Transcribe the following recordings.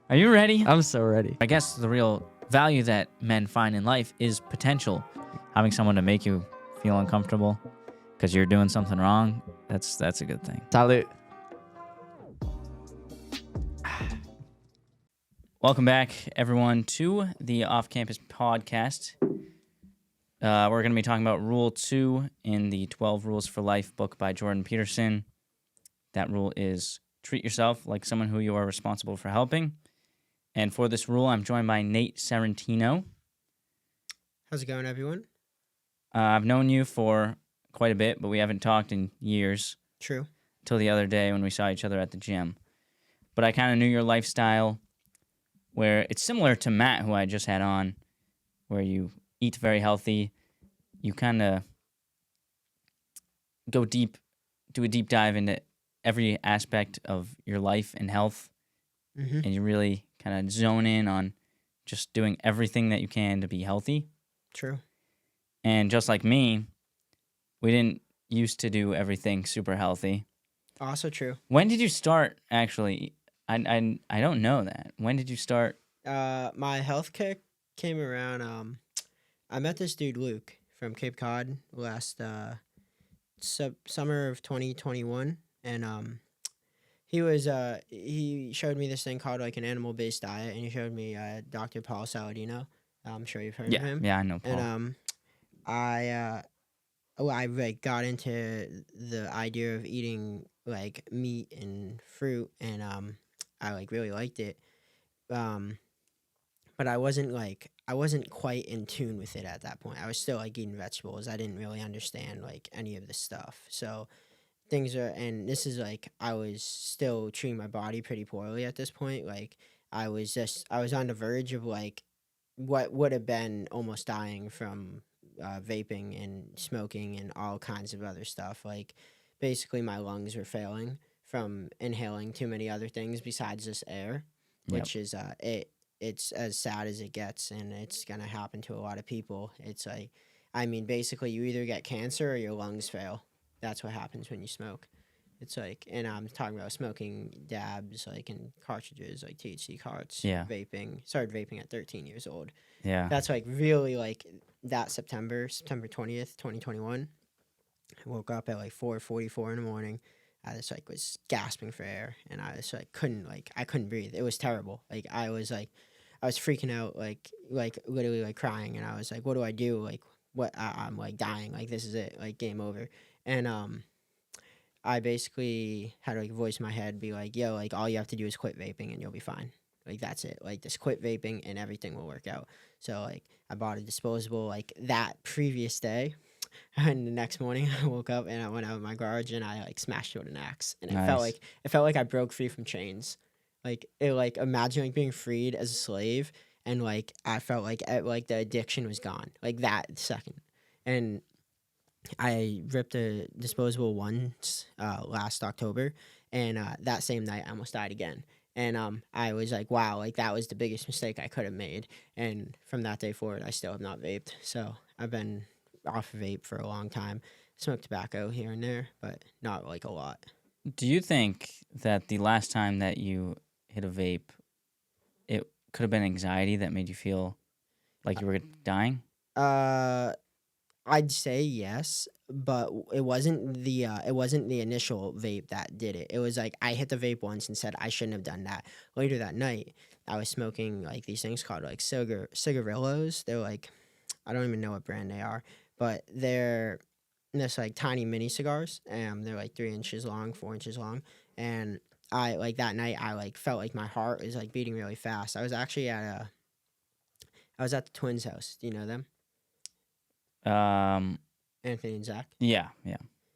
Are you ready? I'm so ready. I guess the real value that men find in life is potential. Having someone to make you feel uncomfortable because you're doing something wrong, that's a good thing. Salute. Welcome back, everyone, to the Off-Campus Podcast. We're going to be talking about Rule 2 in the 12 Rules for Life book by Jordan Peterson. That rule is treat yourself like someone who you are responsible for helping. And for this rule, I'm joined by Nate Serrentino. How's it going, everyone? I've known you for quite a bit, but we haven't talked in years. True. Till the other day when we saw each other at the gym. But I kind of knew your lifestyle, where it's similar to Matt, who I just had on, where you eat very healthy. You kind of go deep, do a deep dive into every aspect of your life and health. Mm-hmm. And you really kind of zone in on just doing everything that you can to be healthy. True. And just like me, we didn't used to do everything super healthy. Also true. When did you start, actually? I don't know that. When did you start? My health kick came around. I met this dude Luke from Cape Cod last summer of 2021, and he showed me this thing called like an animal-based diet, and he showed me Dr. Paul Saladino. I'm sure you've heard of him. Yeah, I know Paul. And I like got into the idea of eating like meat and fruit, and I like really liked it. But I wasn't quite in tune with it at that point. I was still like eating vegetables. I didn't really understand like any of the stuff. So and this is like I was still treating my body pretty poorly at this point. Like I was on the verge of like what would have been almost dying from vaping and smoking and all kinds of other stuff. Like basically my lungs were failing from inhaling too many other things besides this air, which is it's as sad as it gets, and it's gonna happen to a lot of people. It's like, I mean, basically you either get cancer or your lungs fail. That's what happens when you smoke. It's like, and I'm talking about smoking dabs, like in cartridges, like THC carts. Yeah. Vaping. Started vaping at 13 years old. Yeah. That's like really like that September 20th, 2021. I woke up at like 4:44 in the morning. I just like was gasping for air, and I just like I couldn't breathe. It was terrible. Like I was freaking out, like literally like crying, and I was like, what do I do? Like I'm like dying. Like this is it. Like game over. And I basically had to like voice in my head, be like, yo, like all you have to do is quit vaping and you'll be fine. Like that's it. Like just quit vaping and everything will work out. So like I bought a disposable like that previous day. And the next morning I woke up and I went out of my garage and I like smashed it with an axe. And it felt like I broke free from chains. Like it like imagine like being freed as a slave, and like I felt like the addiction was gone. Like that second. And I ripped a disposable once last October, and that same night I almost died again. And I was like, wow, like that was the biggest mistake I could have made. And from that day forward, I still have not vaped. So I've been off of vape for a long time. Smoked tobacco here and there, but not like a lot. Do you think that the last time that you hit a vape, it could have been anxiety that made you feel like you were dying? I'd say yes, but it wasn't the initial vape that did it. It was like I hit the vape once and said I shouldn't have done that. Later that night, I was smoking like these things called like cigarillos. They're like, I don't even know what brand they are, but they're this like tiny mini cigars. They're like 3 inches long, 4 inches long, and I like that night I like felt like my heart was like beating really fast. I was actually at the twins' house. Do you know them? Anthony and Zach. Yeah.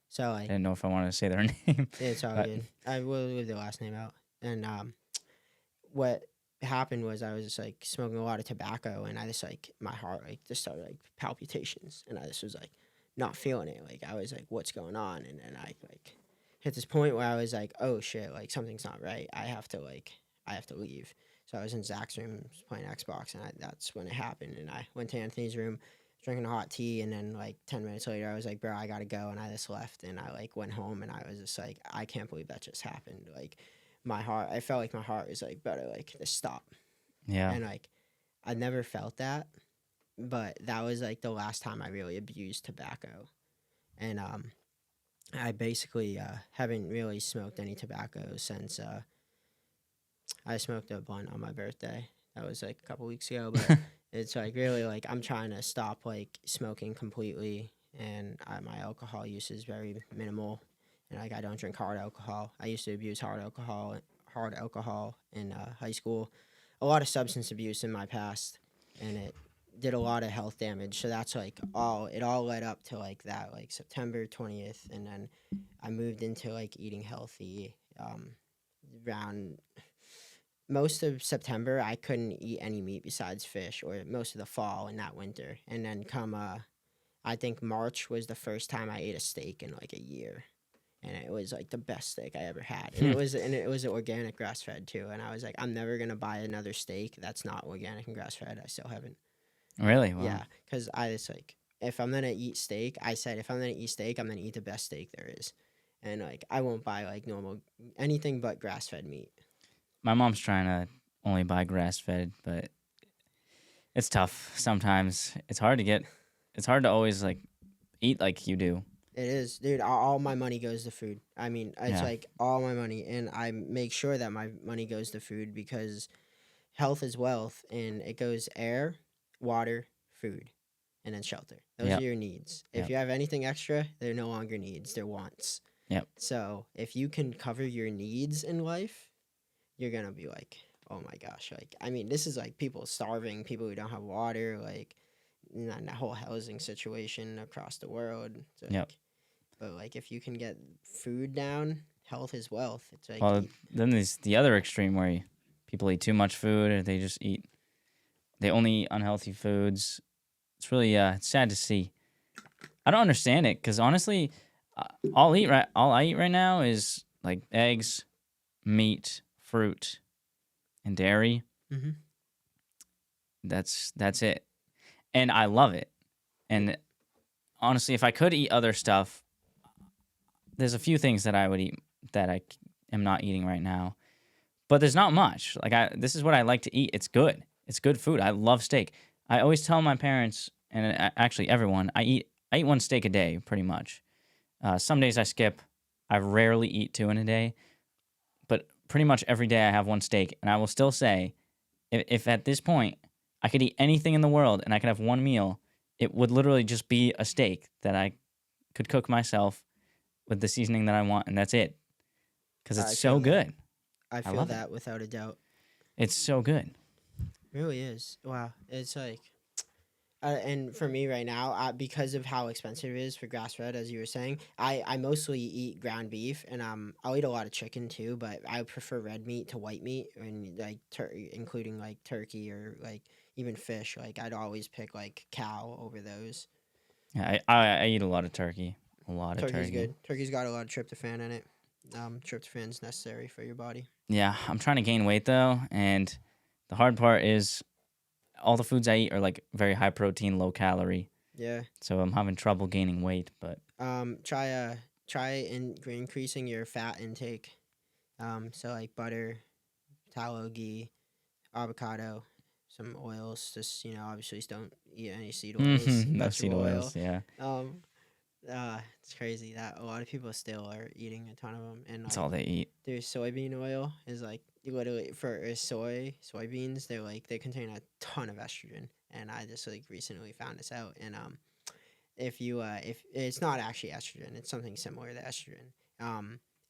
So I didn't know if I wanted to say their name. It's all good. I will leave their last name out. And what happened was I was just like smoking a lot of tobacco, and I just like my heart like just started like palpitations, and I just was like not feeling it. Like I was like, what's going on? And then I like hit this point where I was like, oh shit, like something's not right. I have to leave. So I was in Zach's room playing Xbox, and that's when it happened. And I went to Anthony's room, drinking a hot tea, and then like 10 minutes later I was like, bro, I gotta go. And I just left, and I like went home, and I was just like, I can't believe that just happened. Like my heart, I felt like my heart was like better like to stop. Yeah. And like I never felt that, but that was like the last time I really abused tobacco. And I basically haven't really smoked any tobacco since I smoked a blunt on my birthday. That was like a couple weeks ago, but it's like really like I'm trying to stop like smoking completely, and my alcohol use is very minimal, and like I don't drink hard alcohol. I used to abuse hard alcohol in high school, a lot of substance abuse in my past, and it did a lot of health damage. So that's like it all led up to like that like September 20th, and then I moved into like eating healthy around most of September. I couldn't eat any meat besides fish, or most of the fall and that winter. And then come I think March was the first time I ate a steak in like a year. And it was like the best steak I ever had. And it was organic grass fed too. And I was like, I'm never gonna buy another steak that's not organic and grass fed. I still haven't. Really? Wow. Yeah, because I just like if I'm gonna eat steak, I said if I'm gonna eat steak, I'm gonna eat the best steak there is. And like I won't buy like normal anything but grass fed meat. My mom's trying to only buy grass fed, but it's tough sometimes. It's hard to always like eat like you do. It is, dude. All my money goes to food. I mean, it's Yeah. like all my money, and I make sure that my money goes to food because health is wealth, and it goes air, water, food, and then shelter. Those Yep. are your needs. If Yep. you have anything extra, they're no longer needs; they're wants. Yep. So if you can cover your needs in life, you're gonna be like, oh my gosh, like I mean, this is like people starving, people who don't have water, like that whole housing situation across the world. It's like, Yep. but like if you can get food down, health is wealth. It's like Well, then there's the other extreme where people eat too much food, or they only eat unhealthy foods. It's really it's sad to see. I don't understand it because honestly, all I eat right now is like eggs, meat, fruit, and dairy. Mhm. That's it, and I love it. And honestly, if I could eat other stuff, there's a few things that I would eat that I am not eating right now. But there's not much. Like this is what I like to eat. It's good. It's good food. I love steak. I always tell my parents and actually everyone, I eat one steak a day pretty much. Some days I skip. I rarely eat two in a day, but pretty much every day I have one steak. And I will still say, if at this point I could eat anything in the world and I could have one meal, it would literally just be a steak that I could cook myself with the seasoning that I want, and that's it. Because it's so good. I feel love it. that without a doubt. It's so good. It really is. Wow. It's like, and for me right now, because of how expensive it is for grass fed, as you were saying, I mostly eat ground beef, and I'll eat a lot of chicken too, but I prefer red meat to white meat, and like including like turkey or like even fish. Like I'd always pick like cow over those. Yeah, I eat a lot of turkey. A lot of Turkey's turkey. good. Turkey's got a lot of tryptophan in it. Tryptophan's necessary for your body. Yeah, I'm trying to gain weight though, and the hard part is all the foods I eat are like very high protein, low calorie. Yeah. So I'm having trouble gaining weight, but Try increasing your fat intake. So like butter, tallow, ghee, avocado, some oils. Just obviously just don't eat any seed oils. no seed vegetable oils. oil. Yeah, It's crazy that a lot of people still are eating a ton of them. And that's like, all they eat. their soybean oil is like literally for soybeans. They contain a ton of estrogen, and I just like recently found this out. And if it's not actually estrogen, it's something similar to estrogen.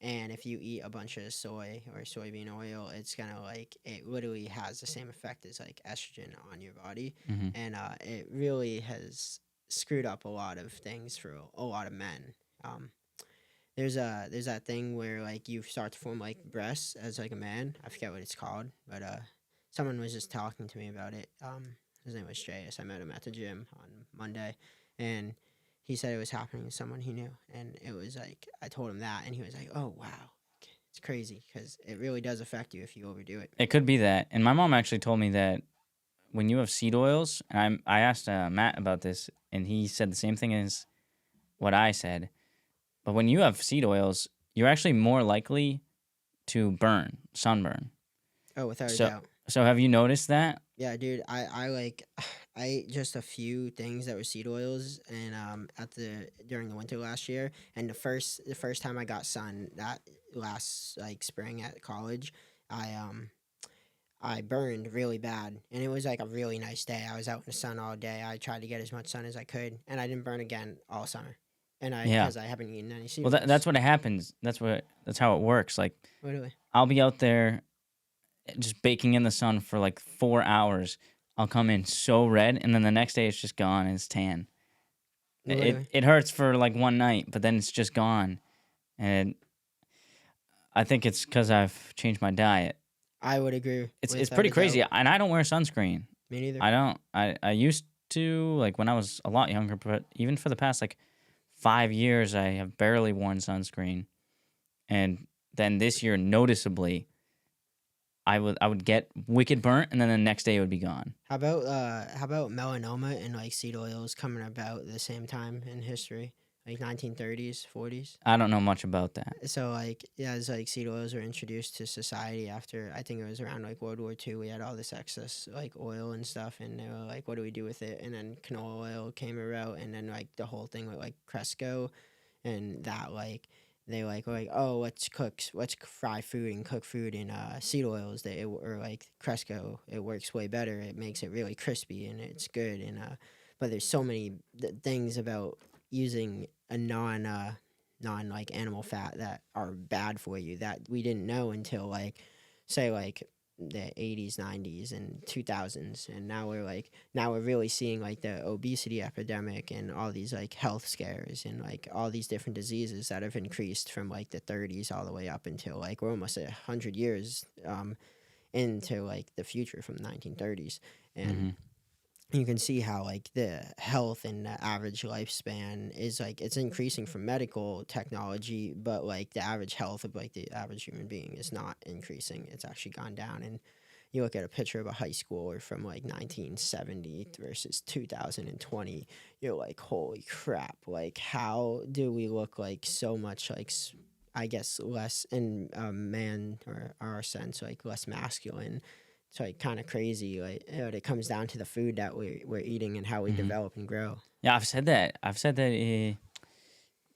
And if you eat a bunch of soy or soybean oil, it's gonna like it literally has the same effect as like estrogen on your body, Hmm. and it really has screwed up a lot of things for a lot of men. There's that thing where like you start to form like breasts as like a man. I forget what it's called, but someone was just talking to me about it. His name was Strayus. I met him at the gym on Monday, and he said it was happening to someone he knew, and it was like I told him that, and he was like, "Oh wow, it's crazy because it really does affect you if you overdo it." It could be that. And my mom actually told me that when you have seed oils, and I asked Matt about this, and he said the same thing as what I said. But when you have seed oils, you're actually more likely to sunburn. Oh, without a So doubt. so have you noticed that? Yeah, dude. I like I ate just a few things that were seed oils, and at the during the winter last year, and the first time I got sun that last like spring at college, I um I burned really bad, and it was like a really nice day. I was out in the sun all day. I tried to get as much sun as I could, and I didn't burn again all summer. And Yeah. because I haven't eaten any seed Well, that's oils. what happens. That's how it works. Like Literally. I'll be out there just baking in the sun for like 4 hours. I'll come in so red, and then the next day it's just gone and it's tan. It Literally. it hurts for like one night, but then it's just gone. And I think it's because I've changed my diet. I would agree It's without pretty a crazy, doubt. and I don't wear sunscreen. Me neither. I don't. I used to, like when I was a lot younger, but even for the past like 5 years, I have barely worn sunscreen. And then this year, noticeably, I would get wicked burnt, and then the next day it would be gone. How about melanoma and like seed oils coming about the same time in history, like 1930s, 40s? I don't know much about that. So like yeah, it's like seed oils were introduced to society after I think it was around like World War II. We had all this excess like oil and stuff, and they were like, what do we do with it? And then canola oil came about, and then like the whole thing with like Cresco, and that like they were like, oh, let's fry food and cook food in seed oils or like Cresco. It works way better. It makes it really crispy and it's good. And but there's so many things about using a non like animal fat that are bad for you that we didn't know until like say like the 80s, 90s, and 2000s. And now we're really seeing like the obesity epidemic and all these like health scares and like all these different diseases that have increased from like the 30s all the way up until like we're almost 100 years into like the future from the 1930s. And Hmm. you can see how like the health and the average lifespan is like it's increasing from medical technology, but like the average health of like the average human being is not increasing. It's actually gone down. And you look at a picture of a high schooler from like 1970 versus 2020, you're like, holy crap, like how do we look like so much like I guess less in man or our sense like less masculine. It's like kind of crazy. Like it comes down to the food that we're eating and how we Hmm. develop and grow. Yeah, I've said that.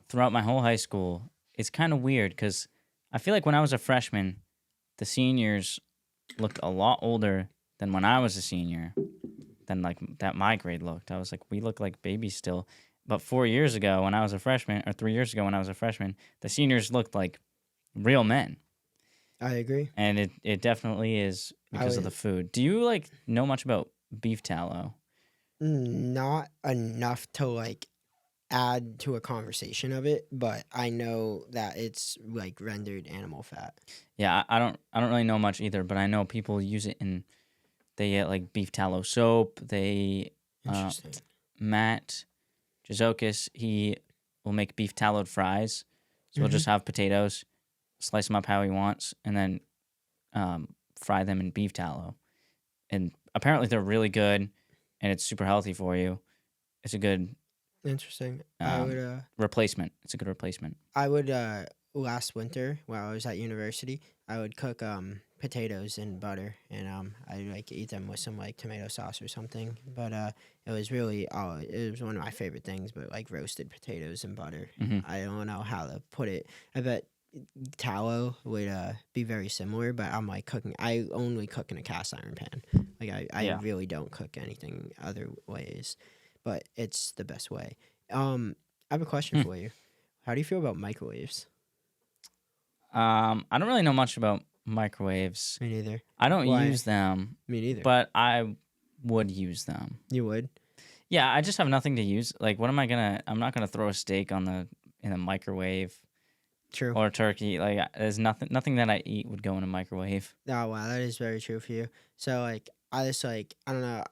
Throughout my whole high school. It's kind of weird because I feel like when I was a freshman, the seniors looked a lot older than when I was a senior, than like that my grade looked. I was like, we look like babies still. But 4 years ago, when I was a freshman, or 3 years ago when I was a freshman, the seniors looked like real men. I agree. And it definitely is I because of the would food. Do you like know much about beef tallow? not enough to like add to a conversation of it, but I know that it's like rendered animal fat. Yeah, I don't really know much either, but I know people use it in they get like beef tallow soap. Uh, Interesting. Matt Jazokis, he will make beef tallowed fries. So he'll Hmm. just have potatoes, slice them up how he wants, and then fry them in beef tallow. And apparently they're really good, and it's super healthy for you. It's a good Interesting. um, replacement. It's a good replacement. I would last winter while I was at university, I would cook potatoes in butter and I like eat them with some like tomato sauce or something. But it was really it was one of my favorite things, but like roasted potatoes and butter. Hmm. I don't know how to put it. I bet tallow would be very similar, but I'm like cooking I only cook in a cast iron pan. Like I Yeah. really don't cook anything other ways. But it's the best way. I have a question Hmm. for you. How do you feel about microwaves? I don't really know much about microwaves. Me neither. I don't Why? use them, Me neither. but I would use them. You would? Yeah, I just have nothing to use. Like, what am I gonna? I'm not gonna throw a steak in the microwave True. or a turkey. Like, there's nothing that I eat would go in a microwave. Oh wow, that is very true for you. So like I just like I don't know.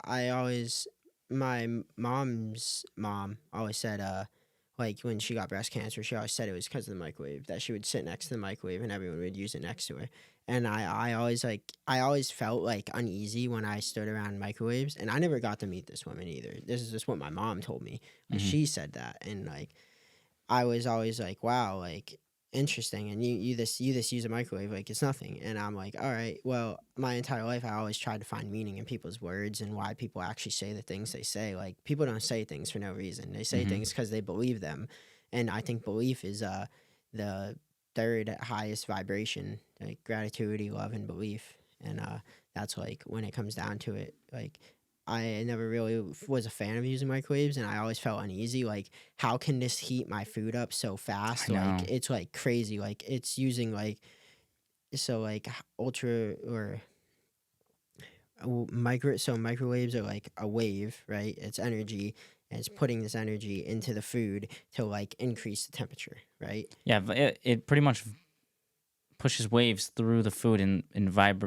Mom's mom always said like when she got breast cancer, she always said it was because of the microwave that she would sit next to the microwave and everyone would use it next to her. And I always felt like uneasy when I stood around microwaves, and I never got to meet this woman either. This is just what my mom told me. Like Hmm. she said that, and like I was always like, wow, like interesting, and you just use a microwave like it's nothing. And I'm like, all right, well, my entire life I always tried to find meaning in people's words and why people actually say the things they say. Like, people don't say things for no reason. They say Mm-hmm. things because they believe them. And I think belief is the third highest vibration, like gratitude, love, and belief. And that's like, when it comes down to it, like, I never really was a fan of using microwaves, and I always felt uneasy. Like, how can this heat my food up so fast? I Like, know. it's like crazy. Like, it's using like, so like ultra or micro. So microwaves are like a wave, right? It's energy, and it's putting this energy into the food to like increase the temperature, right? Yeah, it pretty much pushes waves through the food and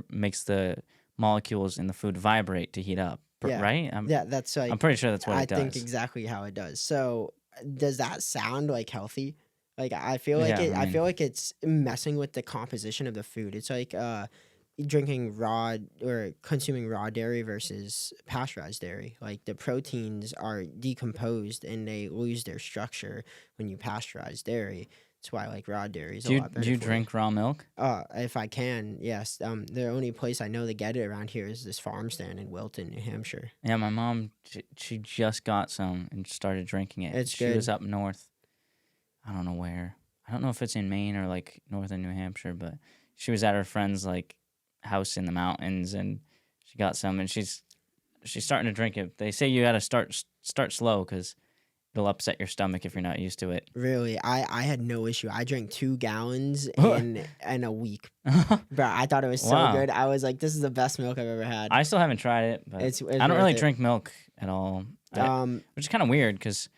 makes the molecules in the food vibrate to heat up. Yeah, Right? yeah. That's I'm like, pretty sure that's what I it think does. exactly how it does. So does that sound like healthy? Like, I feel like Yeah, it. I I mean, feel like it's messing with the composition of the food. It's like drinking raw or consuming raw dairy versus pasteurized dairy. Like, the proteins are decomposed and they lose their structure when you pasteurize dairy. That's why like raw dairy is a lot do better you for you. drink raw milk? If I can, yes. The only place I know to get it around here is this farm stand in Wilton, New Hampshire. Yeah, my mom, she just got some and started drinking it. It's She was good. up north. I don't know where. I don't know if it's in Maine or like northern New Hampshire, but she was at her friend's like house in the mountains and she got some and she's starting to drink it. They say you got to start slow because it'll upset your stomach if you're not used to it. Really, I had no issue. I drank 2 gallons in a week, bro. I thought it was so Wow. good. I was like, this is the best milk I've ever had. I still haven't tried it, but It's I don't worth really it. drink milk at all. Um, Which is kind of weird because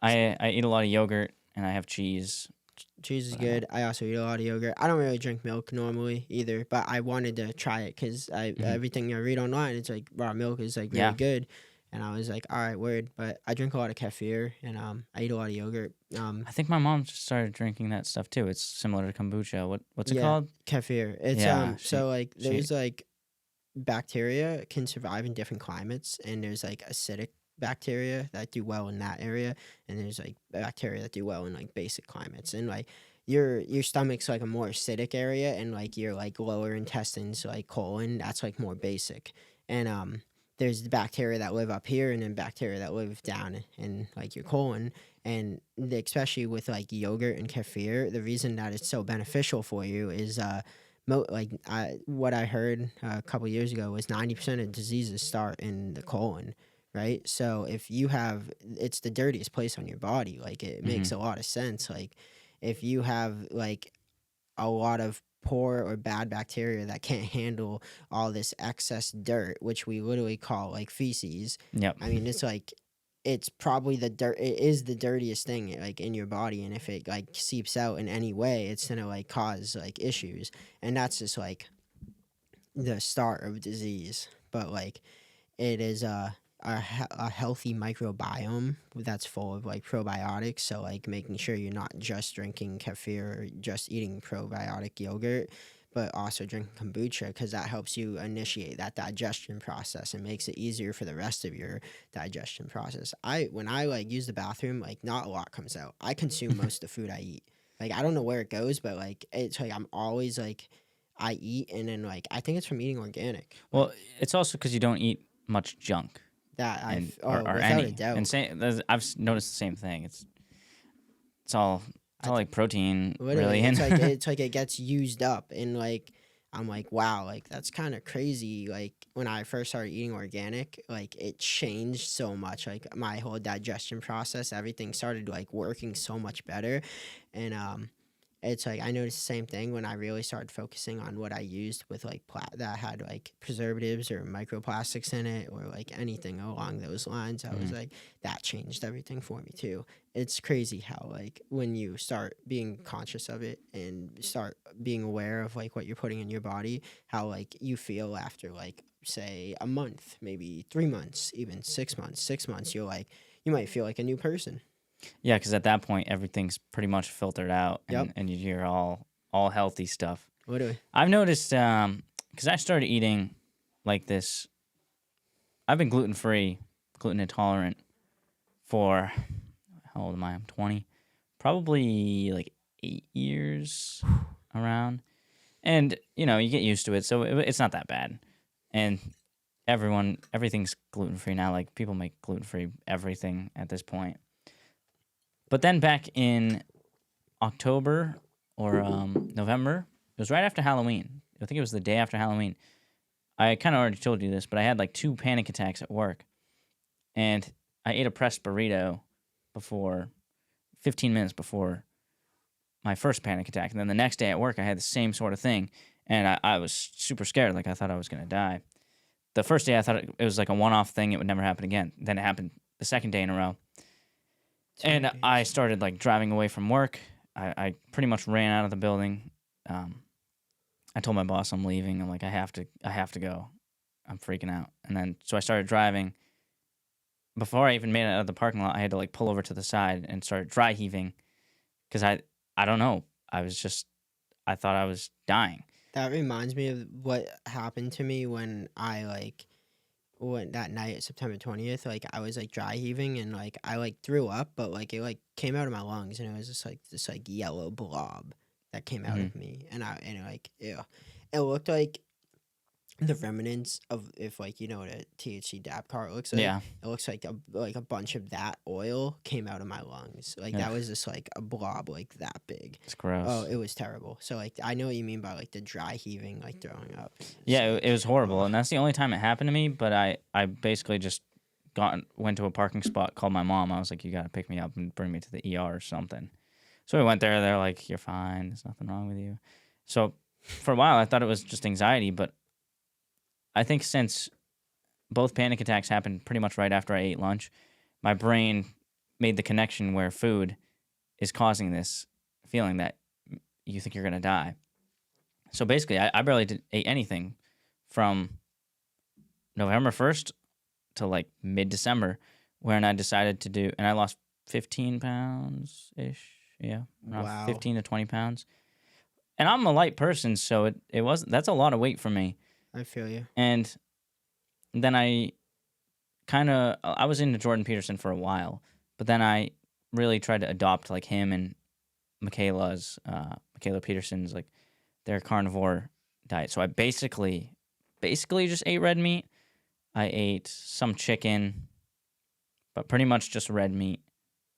I eat a lot of yogurt and I have cheese. Cheese is But good. I also eat a lot of yogurt. I don't really drink milk normally either, but I wanted to try it because Mhm. everything I read online, it's like raw milk is like really Yeah, good, and I was like, all right, word. But I drink a lot of kefir and I eat a lot of yogurt. I think my mom just started drinking that stuff too. It's similar to kombucha. What's it Yeah, called? kefir. It's Yeah, so like she there's like bacteria can survive in different climates, and there's like acidic bacteria that do well in that area, and there's like bacteria that do well in like basic climates. And like your stomach's like a more acidic area, and like your like lower intestines, like colon, that's like more basic. And there's the bacteria that live up here, and then bacteria that live down in like your colon. And especially with like yogurt and kefir, the reason that it's so beneficial for you is what I heard a couple years ago was 90% of diseases start in the colon, right? So if you have, it's the dirtiest place on your body. Like, it hmm makes a lot of sense. Like, if you have like a lot of poor or bad bacteria that can't handle all this excess dirt, which we literally call like feces. Yep. I mean, it's like, it's probably the dirt. It is the dirtiest thing like in your body, and if it like seeps out in any way, it's gonna like cause like issues, and that's just like the start of disease. But like, it is a healthy microbiome that's full of like probiotics. So like, making sure you're not just drinking kefir or just eating probiotic yogurt, but also drinking kombucha, because that helps you initiate that digestion process and makes it easier for the rest of your digestion process. When I like use the bathroom, like, not a lot comes out. I consume most of the food I eat. Like, I don't know where it goes, but like, it's like I'm always like, I eat, and then like, I think it's from eating organic. Well, it's also because you don't eat much junk That and or without a any. doubt. And I've noticed the same thing. It's all I like protein Literally, really. And it's like it gets used up, and like, I'm like, wow, like, that's kind of crazy. Like, when I first started eating organic, like, it changed so much. Like, my whole digestion process, everything started like working so much better. And it's like, I noticed the same thing when I really started focusing on what I used with like that had like preservatives or microplastics in it, or like anything along those lines. I was Mhm. like, that changed everything for me too. It's crazy how like, when you start being conscious of it and start being aware of like what you're putting in your body, how like you feel after like, say, a month, maybe 3 months, even 6 months. 6 months, you might feel like a new person. Yeah, because at that point everything's pretty much filtered out, Yep. and you hear all healthy stuff. Literally. I've noticed because I started eating like this. I've been gluten free, gluten intolerant for how old am I? I'm 20. Probably like 8 years around. And, you get used to it, so it's not that bad. And everything's gluten-free now. Like, people make gluten-free everything at this point. But then back in October or November, it was right after Halloween. I think it was the day after Halloween. I kind of already told you this, but I had like 2 panic attacks at work. And I ate a pressed burrito 15 minutes before my first panic attack. And then the next day at work, I had the same sort of thing. And I was super scared. Like, I thought I was going to die. The first day, I thought it was like a one-off thing. It would never happen again. Then it happened the second day in a row. And I started, like, driving away from work. I pretty much ran out of the building. I told my boss I'm leaving. I'm like, I have to go. I'm freaking out. And then, so I started driving. Before I even made it out of the parking lot, I had to, like, pull over to the side and start dry heaving. Because I don't know. I thought I was dying. That reminds me of what happened to me when when that night, September 20th, like, I was, like, dry heaving and, like, I, like, threw up, but, like, it, like, came out of my lungs and it was just, like, this, like, yellow blob that came out of me. And it looked like the remnants of, if, like, you know what a THC dab cart looks like. Yeah. It looks like a bunch of that oil came out of my lungs. Like, that was just, like, a blob, like, that big. It's gross. Oh, it was terrible. So, like, I know what you mean by, like, the dry heaving, like, throwing up. Yeah, it was horrible. And that's the only time it happened to me. But I basically just went to a parking spot, called my mom. I was like, you got to pick me up and bring me to the ER or something. So we went there. They're like, you're fine. There's nothing wrong with you. So for a while, I thought it was just anxiety. But I think since both panic attacks happened pretty much right after I ate lunch, my brain made the connection where food is causing this feeling that you think you're going to die. So basically, I barely ate anything from November 1st to like mid-December, when I decided to do, and I lost 15 pounds-ish. Yeah, around 15 to 20 pounds. And I'm a light person, so that's a lot of weight for me. I feel you. And then I was into Jordan Peterson for a while, but then I really tried to adopt like him and Michaela Peterson's, like, their carnivore diet. So I basically just ate red meat. I ate some chicken, but pretty much just red meat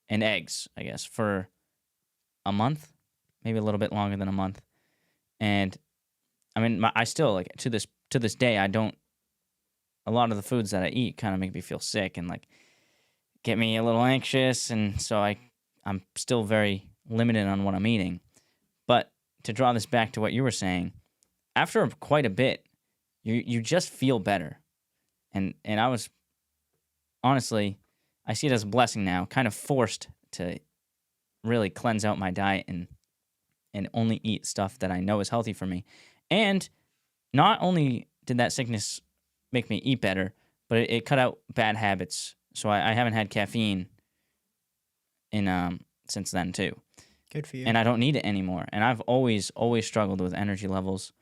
and eggs, I guess, for a month, maybe a little bit longer than a month. And I mean, I still, like, to this day, a lot of the foods that I eat kind of make me feel sick and, like, get me a little anxious. And so I'm still very limited on what I'm eating. But to draw this back to what you were saying, after quite a bit, you just feel better. And I was, honestly, I see it as a blessing now, kind of forced to really cleanse out my diet and only eat stuff that I know is healthy for me. And not only did that sickness make me eat better, but it cut out bad habits. So I haven't had caffeine since then too. Good for you. And I don't need it anymore. And I've always struggled with energy levels.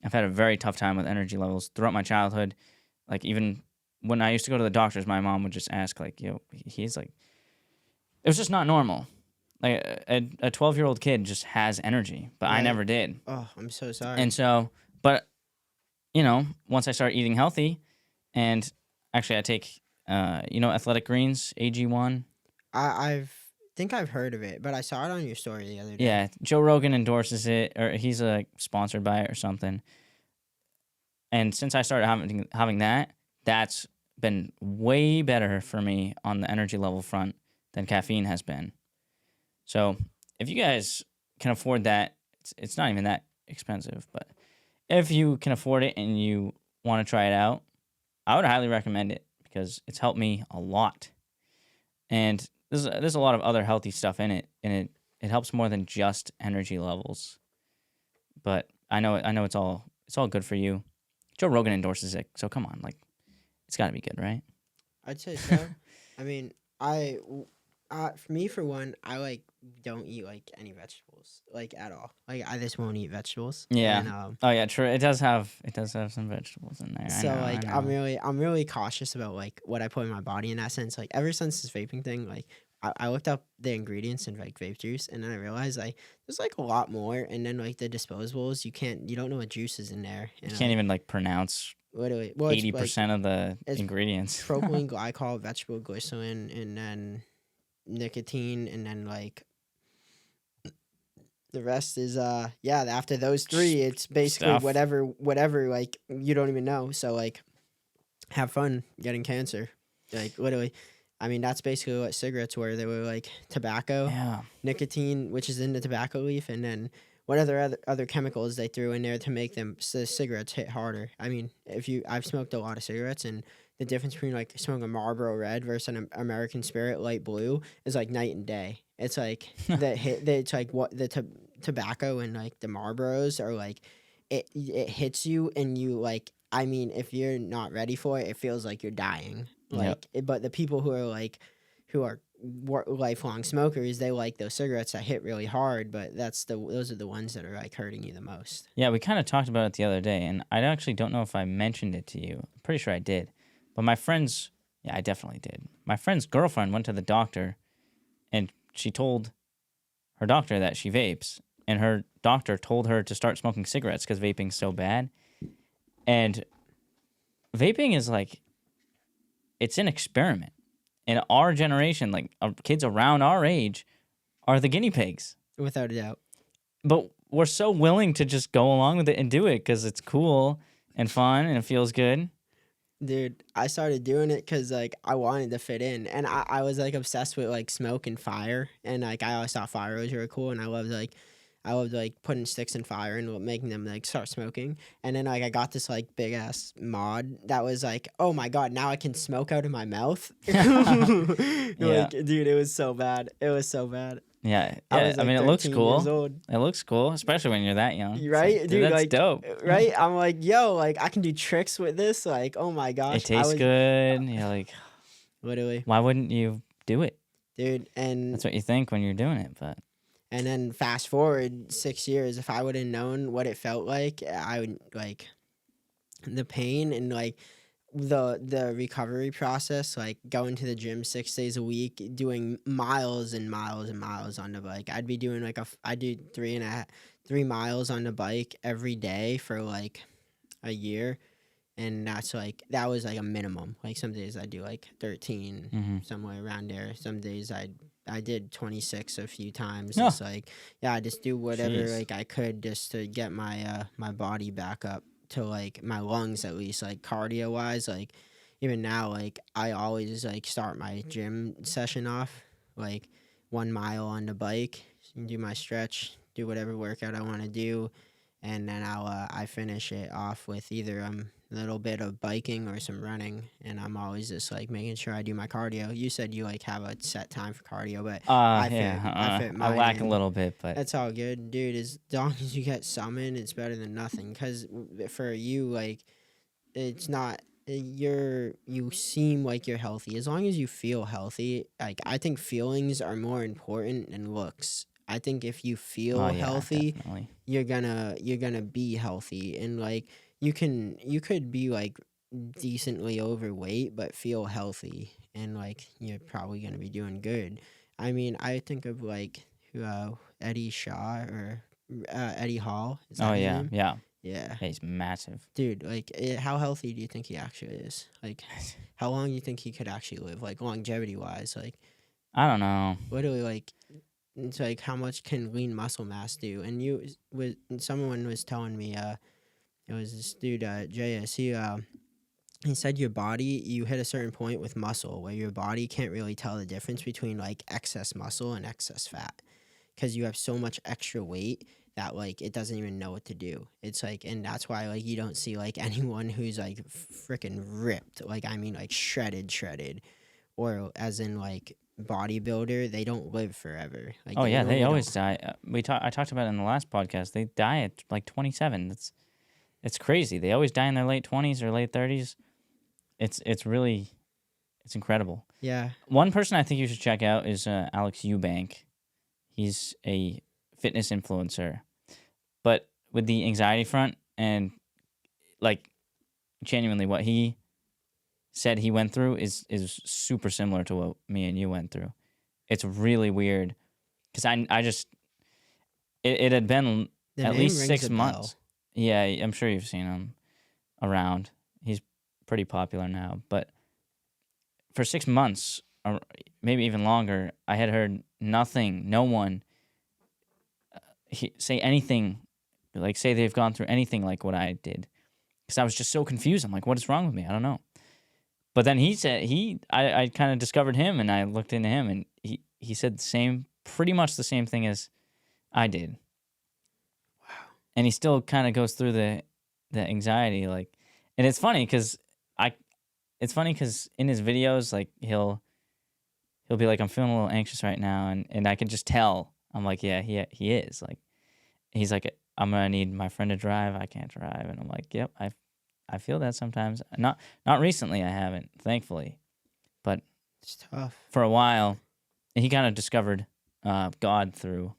I've had a very tough time with energy levels throughout my childhood. Like, even when I used to go to the doctors, my mom would just ask, like, he's like, it was just not normal. Like, a 12-year-old kid just has energy, but I never did. Oh, I'm so sorry. And so, but, once I started eating healthy, and actually I take, Athletic Greens, AG1. I think I've heard of it, but I saw it on your story the other day. Yeah, Joe Rogan endorses it, or he's sponsored by it or something. And since I started having that, that's been way better for me on the energy level front than caffeine has been. So if you guys can afford that, it's not even that expensive, but if you can afford it and you want to try it out, I would highly recommend it because it's helped me a lot. And there's a lot of other healthy stuff in it, and it helps more than just energy levels. But I know it's all good for you. Joe Rogan endorses it, so come on, like, it's got to be good, right? I'd say so. I mean, for me, for one, I don't eat any vegetables at all. I just won't eat vegetables. Yeah. And, oh yeah, true. It does have some vegetables in there. So I know. I'm really cautious about what I put in my body in that sense. Ever since this vaping thing, I looked up the ingredients in like vape juice, and then I realized like there's like a lot more. And then like the disposables, you don't know what juice is in there. You And can't like even like pronounce literally, well, it's like 80% of the it's ingredients. propylene glycol, vegetable glycerin, and then nicotine, and then like the rest is yeah. After those three, it's basically Stuff. whatever like you don't even know. So like, have fun getting cancer, like literally. I mean, that's basically what cigarettes were. They were like tobacco, Yeah. nicotine, which is in the tobacco leaf, and then what other chemicals they threw in there to make them cigarettes hit harder. I mean, I've smoked a lot of cigarettes, and the difference between like smoking a Marlboro Red versus an American Spirit Light Blue is like night and day. It's like it's like what the tobacco and like the Marlboros are like. It hits you, and you like. I mean, if you're not ready for it, it feels like you're dying. Yep. But the people who are lifelong smokers, they like those cigarettes that hit really hard. But those are the ones that are like hurting you the most. Yeah, we kind of talked about it the other day, and I actually don't know if I mentioned it to you. I'm pretty sure I did. But I definitely did. My friend's girlfriend went to the doctor, and she told her doctor that she vapes, and her doctor told her to start smoking cigarettes because vaping's so bad. And vaping is like, it's an experiment. In our generation, like kids around our age are the guinea pigs. Without a doubt. But we're so willing to just go along with it and do it because it's cool and fun and it feels good. Dude, I started doing it because like I wanted to fit in, and I was like obsessed with like smoke and fire, and like I always thought fire was really cool, and I loved like putting sticks in fire and making them like start smoking. And then like I got this like big ass mod that was like, oh my god, now I can smoke out of my mouth. Like, dude, it was so bad. It was so bad. Yeah, I was, I like, mean, it looks 13 cool. years old. It looks cool, especially when you're that young. It's Right, like, dude, that's like dope. right. I'm like, yo, like I can do tricks with this. Like, oh my gosh, It tastes good. You're like, literally, why wouldn't you do it? dude. And That's what you think when you're doing it, but and then fast forward 6 years, if I would have known what it felt like, I would like the pain and like the recovery process, like going to the gym 6 days a week, doing miles and miles and miles on the bike. I'd be doing like I do 3 miles on the bike every day for like a year, and that was like a minimum. Like some days I do like 13, somewhere around there. Some days I did 26 a few times. Oh. It's like, yeah, I just do whatever Jeez. like I could just to get my my body back up to like my lungs, at least like cardio wise. Like even now, like I always like start my gym session off like 1 mile on the bike, do my stretch, do whatever workout I want to do, and then I finish it off with either a little bit of biking or some running, and I'm always just like making sure I do my cardio. You said you like have a set time for cardio, but I fit I mine lack a in. little bit, but That's all good, dude. As long as you get some in, it's better than nothing. Cause for you, like, it's not you seem like you're healthy. As long as you feel healthy, like I think feelings are more important than looks. I think if you feel oh yeah, healthy, definitely. you're gonna be healthy, and like you could be like decently overweight but feel healthy, and like you're probably gonna be doing good. I mean, I think of like Eddie Shaw or Eddie Hall. Is that Oh his yeah, name? yeah. Yeah, Yeah, he's massive. dude. Like, how healthy do you think he actually is? Like, how long do you think he could actually live? Like longevity wise, like I don't know. literally, like it's like how much can lean muscle mass do? And someone was telling me, it was this dude, JS. He said you hit a certain point with muscle where your body can't really tell the difference between like excess muscle and excess fat, because you have so much extra weight that like it doesn't even know what to do. It's like, and that's why like you don't see like anyone who's like freaking ripped, like I mean like shredded, or as in like bodybuilder, they don't live forever. Like Oh yeah, they normally always don't. die. I talked about it in the last podcast. They die at like 27. It's crazy. They always die in their late 20s or late 30s. It's really incredible. Yeah. One person I think you should check out is Alex Eubank. He's a fitness influencer, but with the anxiety front and like genuinely what he said he went through is super similar to what me and you went through. it's really weird because I just it had been The at name least rings 6 a bell. months. Yeah, I'm sure you've seen him around. He's pretty popular now, but for 6 months or maybe even longer, I had heard nothing, no one say anything, like say they've gone through anything like what I did, because I was just so confused. I'm like, what is wrong with me? I don't know. But then he said I kind of discovered him, and I looked into him, and he said pretty much the same thing as I did. Wow. And he still kind of goes through the anxiety, like, and it's funny because in his videos, like he'll be like, I'm feeling a little anxious right now, and I can just tell. I'm like, yeah, he is. Like, he's like, I'm gonna need my friend to drive. I can't drive, and I'm like, yep, I feel that sometimes. Not recently, I haven't, thankfully, but It's tough. for a while, he kind of discovered God through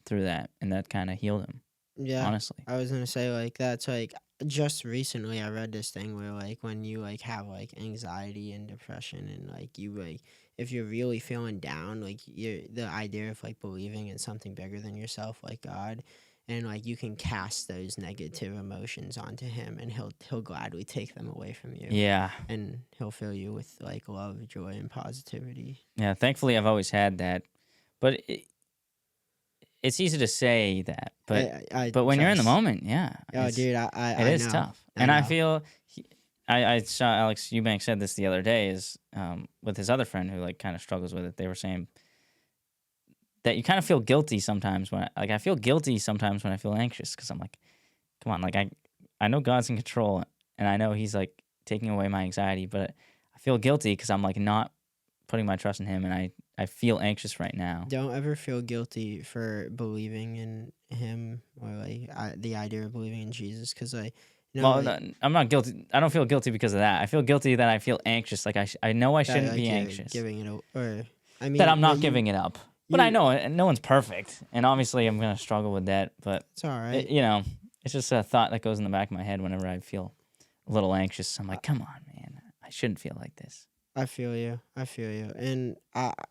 that, and that kind of healed him. Yeah. Honestly, I was gonna say, like, that's like just recently I read this thing where, like, when you like have like anxiety and depression, and like you like if you're really feeling down, like the idea of like believing in something bigger than yourself, like God, and like you can cast those negative emotions onto him, and he'll gladly take them away from you, yeah, and he'll fill you with like love, joy, and positivity. yeah. Thankfully, I've always had that, but it's easy to say that, I but when you're in the trust. moment, yeah, Oh, dude, it I is know. tough. I And I know. feel I saw Alex Eubank said this the other day is with his other friend who like kind of struggles with it. They were saying that you kind of feel guilty sometimes when I feel guilty sometimes when I feel anxious, because I'm like, come on, like I know God's in control, and I know he's like taking away my anxiety, but I feel guilty because I'm like not putting my trust in him, and I feel anxious right now. Don't ever feel guilty for believing in him, or like the idea of believing in Jesus, because like, Well, like I'm not guilty. I don't feel guilty because of that. I feel guilty that I feel anxious. Like I know I that shouldn't like be you're anxious. giving it or I That mean, I'm but not giving it up. But I you know no one's perfect, and obviously I'm gonna struggle with that. But it's all right. it's just a thought that goes in the back of my head whenever I feel a little anxious. I'm I, like, come on, man, I shouldn't feel like this. I feel you. I feel you. And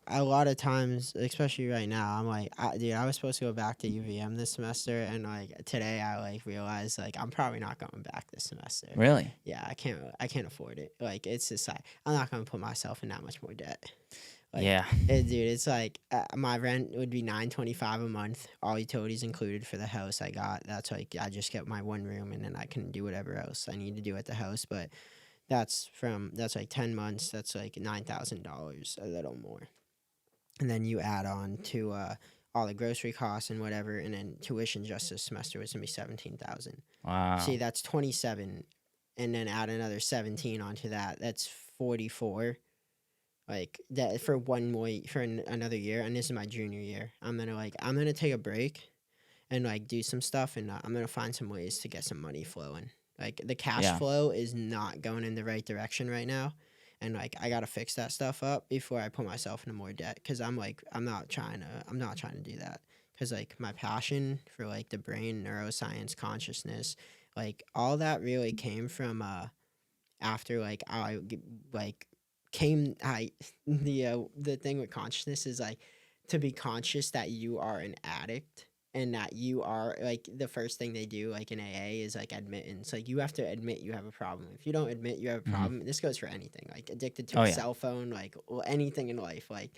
a lot of times, especially right now, I'm like, dude, I was supposed to go back to UVM this semester, and like today, I like realized like I'm probably not going back this semester. Really? Yeah, I can't afford it. Like it's just like I'm not gonna put myself in that much more debt. Like, Yeah. dude, it's like my rent would be $925 a month, all utilities included for the house I got. That's like I just get my one room, and then I can do whatever else I need to do at the house. But that's like 10 months. That's like $9,000, a little more, and then you add on to all the grocery costs and whatever, and then tuition just this semester was gonna be 17,000. Wow. See, that's 27, and then add another 17 onto that. That's 44. Like that for one more for another year, and this is my junior year. I'm gonna take a break and like do some stuff, and I'm gonna find some ways to get some money flowing. Like the cash Yeah. flow is not going in the right direction right now, and like I gotta fix that stuff up before I put myself into more debt. Cause I'm not trying to do that. Cause like my passion for like the brain, neuroscience, consciousness, like all that really came from after like like came I the thing with consciousness is like to be conscious that you are an addict, and that you are like the first thing they do like in AA is like admittance. Like you have to admit you have a problem. If you don't admit you have a problem, this goes for anything, like addicted to Oh, a yeah. cell phone, like anything in life. Like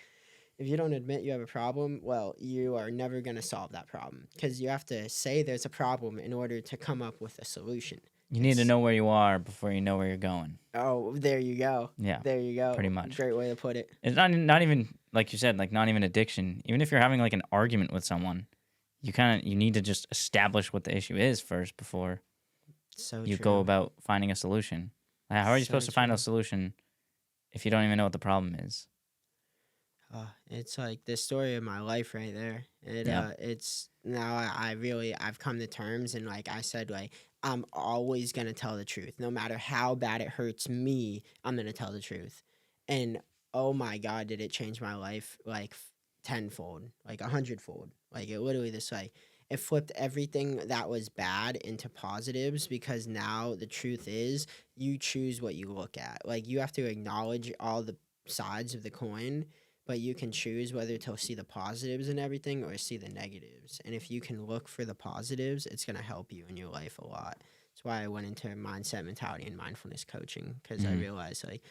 if you don't admit you have a problem, well, you are never going to solve that problem, because you have to say there's a problem in order to come up with a solution. You need to know where you are before you know where you're going. Oh, there you go. Yeah. There you go. Pretty much. Great way to put it. It's not even like you said, like not even addiction. Even if you're having like an argument with someone, you need to just establish what the issue is first before So you true. go about finding a solution. Like, how are you So supposed to find a true. solution if you don't even know what the problem is? It's like the story of my life right there. It's now I've come to terms, and like I said, like I'm always gonna tell the truth, no matter how bad it hurts me. I'm gonna tell the truth, and oh my God, did it change my life like tenfold, like 100-fold. Like it literally it flipped everything that was bad into positives, because now the truth is you choose what you look at. Like you have to acknowledge all the sides of the coin, but you can choose whether to see the positives in everything or see the negatives. And if you can look for the positives, it's going to help you in your life a lot. That's why I went into mindset, mentality, and mindfulness coaching, because I realized like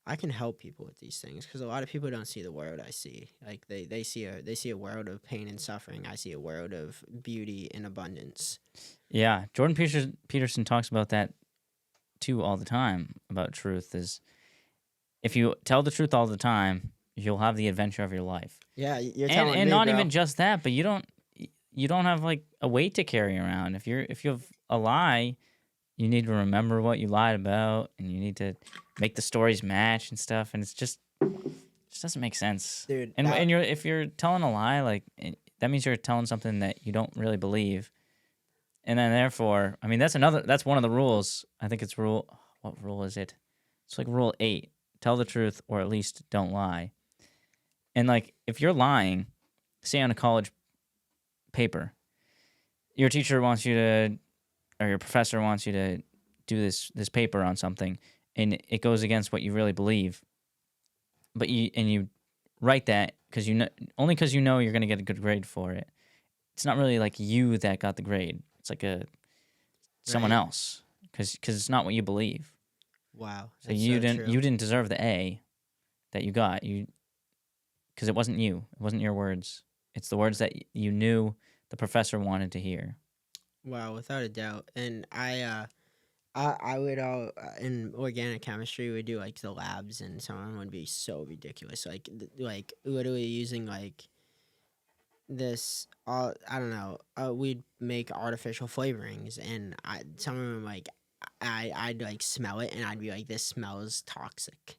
I can help people with these things, because a lot of people don't see the world I see. Like they see a world of pain and suffering. I see a world of beauty and abundance. Yeah, Jordan Peterson talks about that too all the time, about truth. Is if you tell the truth all the time, you'll have the adventure of your life. Yeah, you're and telling me, not bro. even just that, but you don't have like a weight to carry around. If you have a lie, you need to remember what you lied about, and you need to make the stories match and stuff. And it just doesn't make sense, Dude. And if you're telling a lie, like that means you're telling something that you don't really believe. And then therefore, I mean, that's one of the rules. I think it's what rule is it? It's like rule 8. Tell the truth, or at least don't lie. And like, if you're lying, say on a college paper, your teacher wants you to, or your professor wants you to do this paper on something, and it goes against what you really believe. But you write that because only because you know you're gonna get a good grade for it. It's not really like you that got the grade. It's like someone Right. else, because it's not what you believe. Wow. So you didn't deserve the A that you got, because it wasn't you. It wasn't your words. It's the words that you knew the professor wanted to hear. Wow, without a doubt. And I would in organic chemistry we do like the labs, and some of them would be so ridiculous. Like like literally using like this I don't know. We'd make artificial flavorings, and some of them like I'd like smell it, and I'd be like, this smells toxic.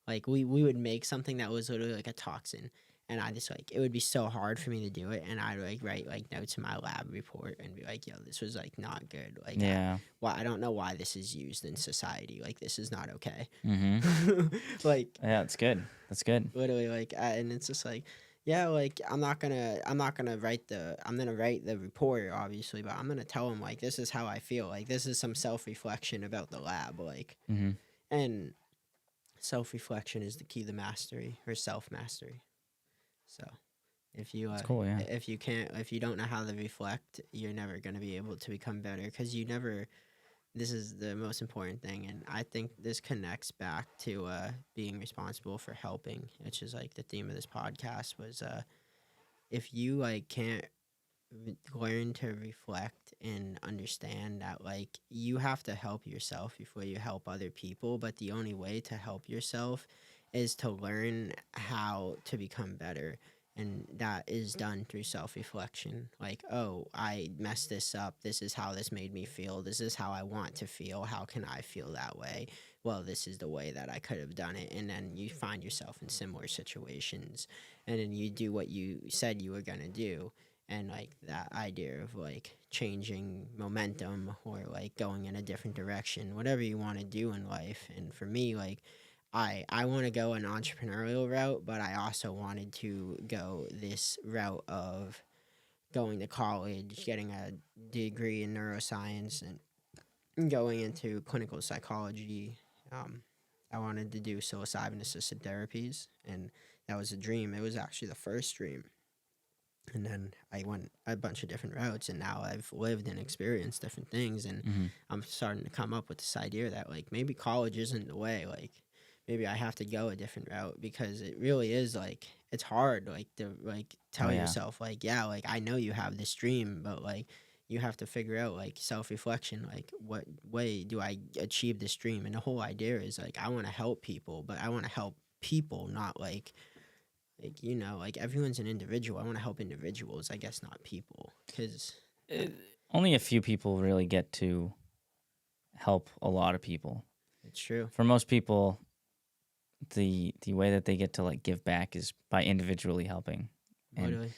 Like we would make something that was literally like a toxin, and I just like, it would be so hard for me to do it, and I'd like write like notes in my lab report and be like, yo, this was like not good. Like Yeah. I don't know why this is used in society. Like this is not okay. Mm-hmm. Like Yeah, that's good. That's good. literally like and it's just like, yeah, like I'm gonna write the report obviously, but I'm gonna tell them like, this is how I feel, like this is some self-reflection about the lab, like. Mm-hmm. And self-reflection is the key to mastery, or self-mastery. So if you That's cool, yeah. if you don't know how to reflect, you're never going to be able to become better, because this is the most important thing. And I think this connects back to being responsible for helping, which is like the theme of this podcast. Was if you like can't learn to reflect and understand that like you have to help yourself before you help other people, but the only way to help yourself is to learn how to become better, and that is done through self-reflection. Like, oh, I messed this up, this is how this made me feel, this is how I want to feel, how can I feel that way? Well, this is the way that I could have done it. And then you find yourself in similar situations, and then you do what you said you were going to do. And like that idea of like changing momentum, or like going in a different direction, whatever you want to do in life. And for me, like I want to go an entrepreneurial route, but I also wanted to go this route of going to college, getting a degree in neuroscience, and going into clinical psychology. I wanted to do psilocybin assisted therapies, and that was a dream. It was actually the first dream. And then I went a bunch of different routes, and now I've lived and experienced different things, and Mm-hmm. I'm starting to come up with this idea that like maybe college isn't the way. Like maybe I have to go a different route, because it really is like, it's hard like to like tell yourself like, yeah, like I know you have this dream, but like you have to figure out like self-reflection, like what way do I achieve this dream? And the whole idea is like, I want to help people, but I want to help people, not like like everyone's an individual. I want to help individuals, I guess, not people, because Only a few people really get to help a lot of people. it's true. For most people, the way that they get to like give back is by individually helping. Literally.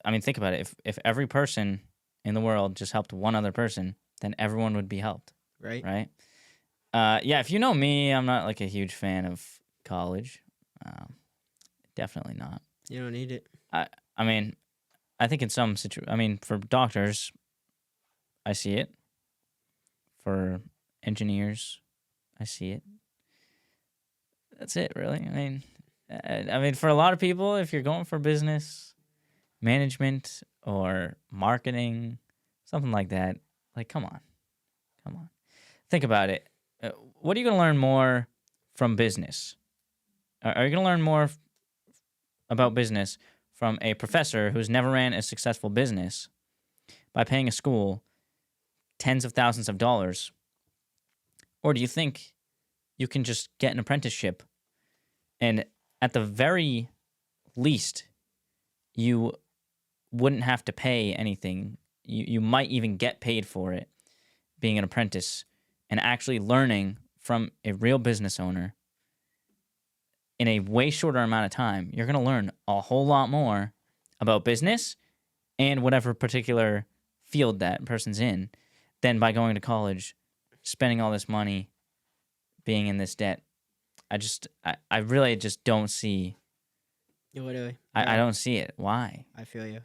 And think about it. If every person in the world just helped one other person, then everyone would be helped. Right. Right. Yeah. If you know me, I'm not like a huge fan of college. Definitely not. You don't need it. I mean, I think in some for doctors, I see it. For engineers, I see it. That's it, really. I mean, I mean, for a lot of people, if you're going for business management or marketing, something like that, like, come on. Think about it. What are you going to learn more from business? Are you going to learn more about business from a professor who's never ran a successful business by paying a school tens of thousands of dollars? Or do you think you can just get an apprenticeship and at the very least, you wouldn't have to pay anything. You might even get paid for it being an apprentice and actually learning from a real business owner in a way shorter amount of time. You're going to learn a whole lot more about business and whatever particular field that person's in than by going to college, spending all this money, being in this debt. I really just don't see. Literally. I don't see it. Why? I feel you.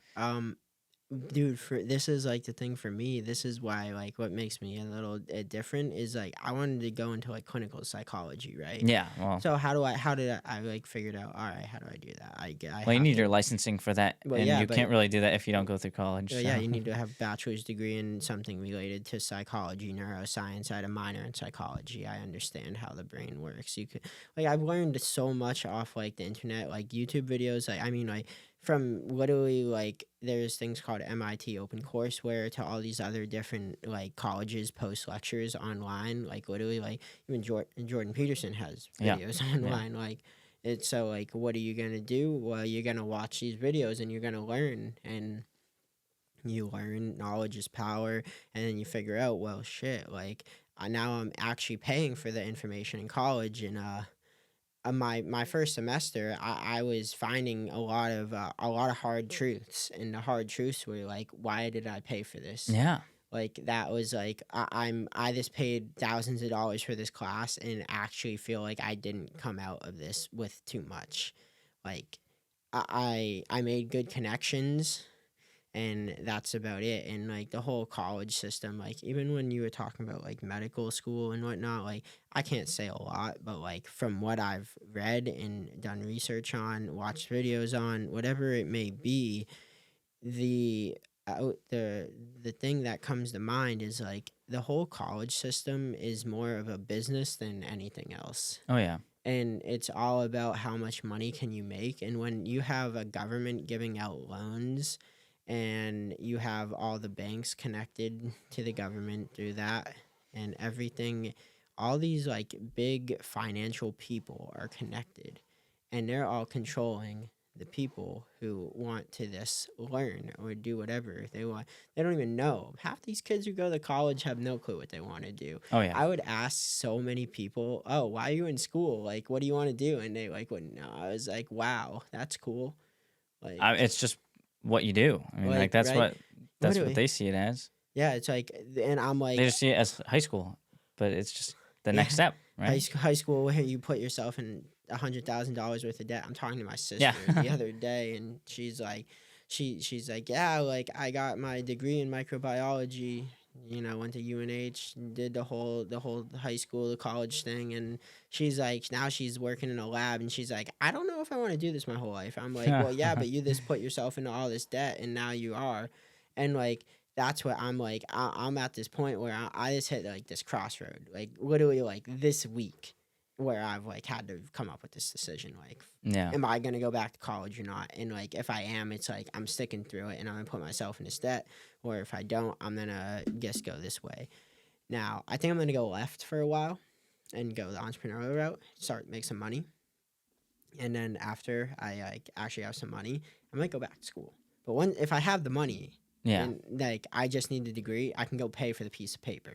Dude, this is like the thing for me. This is why, like, what makes me a little different is like I wanted to go into like clinical psychology, right? Yeah. Well, So how did I like figured out? All right, how do I do that? well, you need your licensing for that, Well, and yeah, you but- can't really do that if you don't go through college. Well, so. yeah, you need to have a bachelor's degree in something related to psychology, neuroscience. I had a minor in psychology. I understand how the brain works. You could like I've learned so much off like the internet, like YouTube videos. Like I mean, like from literally like there's things called MIT Open Courseware to all these other different like colleges post lectures online. Like literally, like even Jordan Peterson has Yeah. videos online. Like. It's so like, what are you gonna do? Well, you're gonna watch these videos and you're gonna learn, and you learn knowledge is power, and then you figure out, well, shit, like now I'm actually paying for the information in college, and my first semester, I was finding a lot of hard truths, and the hard truths were like, why did I pay for this? Yeah. Like that was like I just paid thousands of dollars for this class and actually feel like I didn't come out of this with too much. Like I made good connections and that's about it. And like the whole college system, like even when you were talking about like medical school and whatnot, like I can't say a lot, but like from what I've read and done research on, watched videos on, whatever it may be, the thing that comes to mind is like the whole college system is more of a business than anything else, Oh yeah. and it's all about how much money can you make. And when you have a government giving out loans and you have all the banks connected to the government through that and everything, all these like big financial people are connected and they're all controlling the people who want to this learn or do whatever they want. They don't even know. Half these kids who go to college have no clue what they want to do. Oh yeah. I would ask so many people, "Oh, why are you in school? Like, what do you want to do?" And they like wouldn't know. I was like, "Wow, that's cool." Like, It's just what you do. I mean, like that's right? what Literally. they see it as. Yeah, it's like, and I'm like, They just see it as high school, but it's just the next step, right? high school where you put yourself in $100,000 worth of debt. I'm talking to my sister Yeah. the other day, and she's like, she's like, yeah, like I got my degree in microbiology. You know, went to UNH, did the whole high school, the college thing, and she's like, now she's working in a lab, and she's like, I don't know if I want to do this my whole life. I'm like, well, yeah, but you just put yourself into all this debt, and now you are, and like. That's what I'm like. I'm at this point where I just hit like this crossroad, like literally like this week, where I've like had to come up with this decision. Like, Yeah. am I gonna go back to college or not? And like, if I am, it's like I'm sticking through it and I'm gonna put myself in this debt. Or if I don't, I'm gonna just go this way. Now, I think I'm gonna go left for a while and go the entrepreneurial route, start make some money, and then after I like actually have some money, I might go back to school. But if I have the money. Yeah. And like I just need the degree, I can go pay for the piece of paper,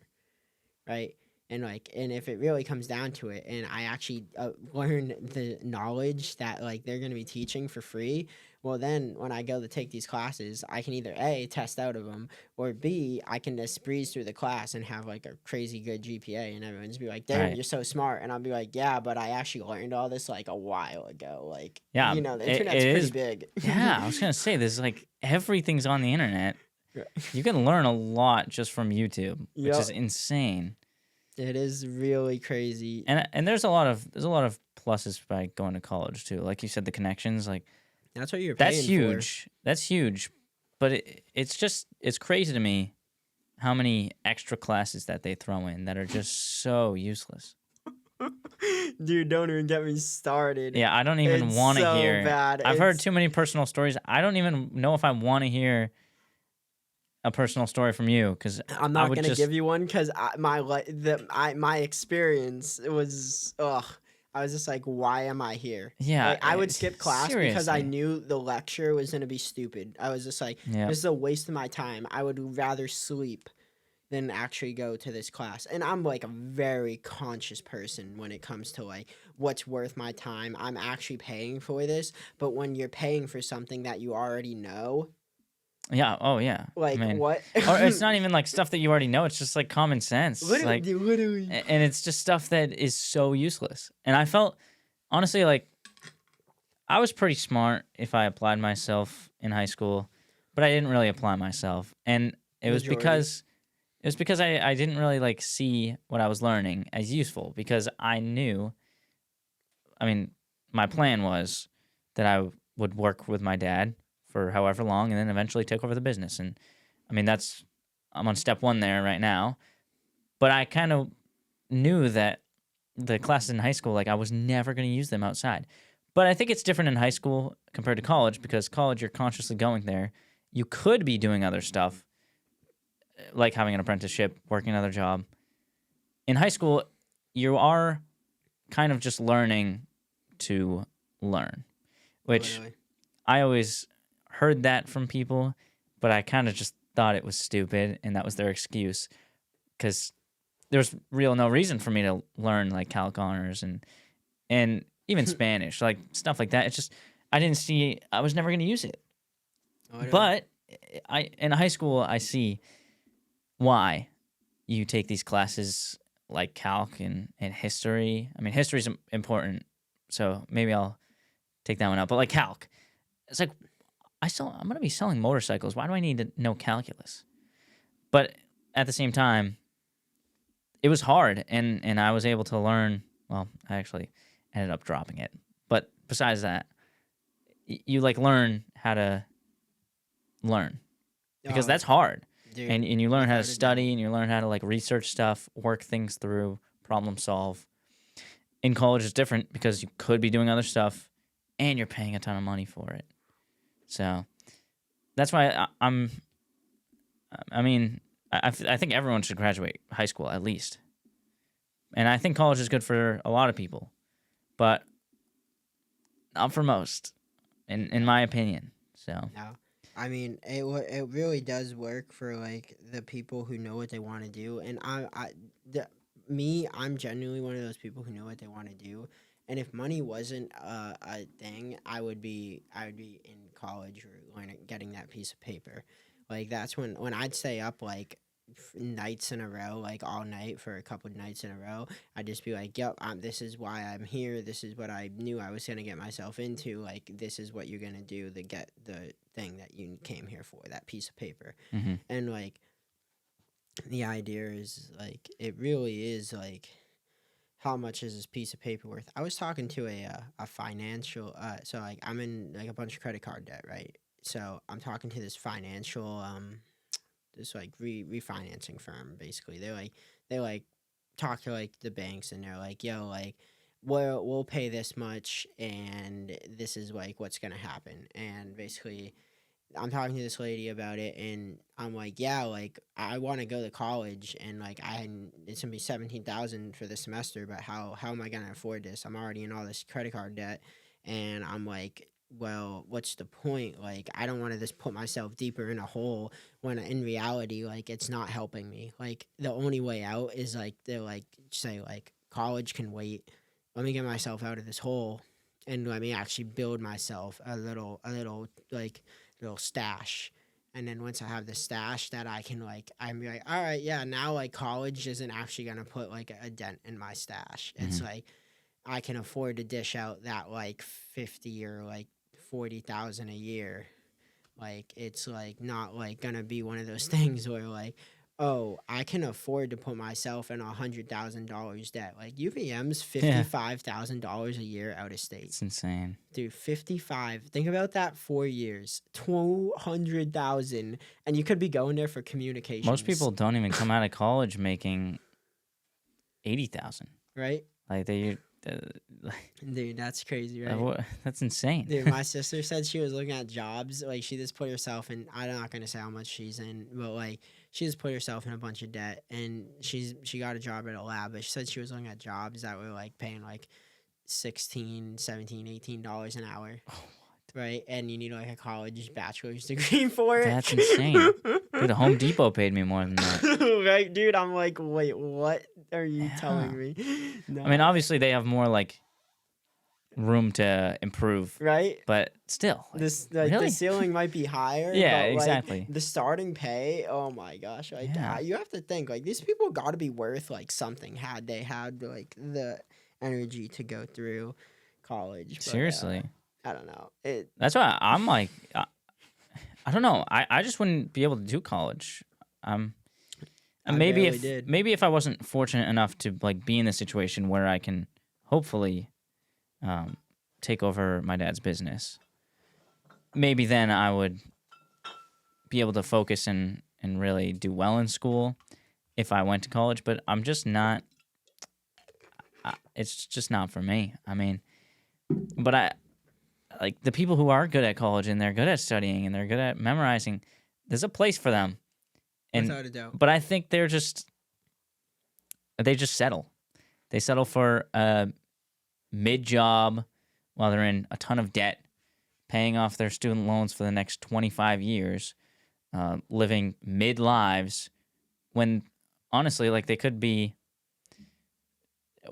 right? And like, and if it really comes down to it, and I actually learn the knowledge that like they're gonna be teaching for free, well then when I go to take these classes, I can either A, test out of them, or B, I can just breeze through the class and have like a crazy good GPA, and everyone's be like, "Damn, Right. you're so smart," and I'll be like, "Yeah, but I actually learned all this like a while ago." Like, Yeah, you know, the it internet's pretty is- big. Yeah, I was gonna say there's like everything's on the internet. Yeah. You can learn a lot just from YouTube, which Yep. is insane. It is really crazy. And there's a lot of pluses by going to college too. Like you said, the connections, like That's what you're that's paying huge. That's huge. But it's crazy to me how many extra classes that they throw in that are just so useless. for. Dude, don't even get me started. Yeah, I don't even It's want to so hear. bad. I've heard It's too many personal stories. I don't even know if I want to hear a personal story from you because I'm I not would gonna just give you one because my experience was ugh. I was just like, why am I here? yeah. Like, I would skip class because I Seriously. knew the lecture was gonna be stupid. I was just like, Yeah. this is a waste of my time. I would rather sleep than actually go to this class. And I'm like a very conscious person when it comes to like what's worth my time. I'm actually paying for this, but when you're paying for something that you already know, Yeah. Oh yeah. I like mean, what? or it's not even like stuff that you already know. It's just like common sense. Like, Literally. and it's just stuff that is so useless. And I felt honestly like I was pretty smart if I applied myself in high school, but I didn't really apply myself. And it was Majority. because I didn't really like see what I was learning as useful because I knew, I mean, my plan was that I would work with my dad for however long and then eventually take over the business. And I mean, I'm on step one there right now. But I kind of knew that the classes in high school, like I was never going to use them outside. But I think it's different in high school compared to college because college, you're consciously going there. You could be doing other stuff, like having an apprenticeship, working another job. In high school, you are kind of just learning to learn, which Literally. I always heard that from people, but I kind of just thought it was stupid and that was their excuse because there's real no reason for me to learn like calc honors and even Spanish, like stuff like that. It's just I was never going to use it. Literally. But I in high school I see why you take these classes like calc and history. I mean, history is important, so maybe I'll take that one out. But like calc, it's like I'm gonna be selling motorcycles. Why do I need to know calculus? But at the same time, it was hard, and I was able to learn. Well, I actually ended up dropping it. But besides that, you like learn how to learn because Oh, that's hard. dude, And you learn how to without a doubt. study and you learn how to like research stuff, work things through, problem solve. In college it's different because you could be doing other stuff and you're paying a ton of money for it. So that's why I mean I think everyone should graduate high school at least. And I think college is good for a lot of people, but not for most in my opinion. So No. I mean, it really does work for like the people who know what they want to do, and I'm genuinely one of those people who know what they want to do. And if money wasn't a thing, I would be in college or getting that piece of paper. Like that's when I'd stay up like nights in a row, like all night for a couple nights in a row. I'd just be like, "Yep, this is why I'm here. This is what I knew I was gonna get myself into. Like, this is what you're gonna do to get the thing that you came here for, that piece of paper." mhm. And like, the idea is like, it really is like, how much is this piece of paper worth? I was talking to a financial, so like I'm in like a bunch of credit card debt, right? So I'm talking to this financial this like refinancing firm. Basically they talk to like the banks, and they're like, yo, like we'll pay this much and this is like what's gonna happen. And basically I'm talking to this lady about it, and I'm like, yeah, like I want to go to college, and like it's gonna be 17,000 for the semester, but how am I gonna afford this? I'm already in all this credit card debt, and I'm like, well, what's the point? Like, I don't want to just put myself deeper in a hole when in reality, like, it's not helping me. Like, the only way out is like they're like say like college can wait. Let me get myself out of this hole, and let me actually build myself a little like little stash. And then once I have the stash that I can like, I'm like, all right, yeah, now like college isn't actually gonna put like a dent in my stash. It's Mhm. like I can afford to dish out that like 50 or like 40,000 a year. Like it's like not like gonna be one of those things where like, oh, I can afford to put myself in $100,000 debt. Like UVM's Yeah. $55,000 a year out of state. It's insane. Dude, 55. Think about that. 4 years, 200,000, and you could be going there for communications. Most people don't even come out of college making 80,000. right? Like they, Dude, that's crazy, right? that's insane. Dude, my sister said she was looking at jobs. Like, she just put herself in. I'm not gonna say how much she's in, but like, she just put herself in a bunch of debt, and she got a job at a lab. But she said she was looking at jobs that were like paying like $16, $17, $18 an hour. Oh, Right, and you need like a college bachelor's degree for it. That's insane. Dude, the Home Depot paid me more than that. Right, dude. I'm like, wait, what are you Yeah. telling me? No. I mean, obviously they have more like room to improve, right? but still, like, This like really? the ceiling might be higher. Yeah, but, like, exactly. the starting pay. Oh my gosh! Like Yeah. you have to think like these people got to be worth like something. Had they had like the energy to go through college. But, Seriously. I don't know. That's why I'm like, I don't know. I just wouldn't be able to do college. And I maybe barely did. maybe if I wasn't fortunate enough to like be in a situation where I can hopefully take over my dad's business, maybe then I would be able to focus and really do well in school if I went to college. But I'm just not. It's just not for me. I mean, but I like the people who are good at college and they're good at studying and they're good at memorizing. There's a place for them. And Without a doubt. but I think they just settle. They settle for a mid job while they're in a ton of debt, paying off their student loans for the next 25 years, living mid lives when honestly, like they could be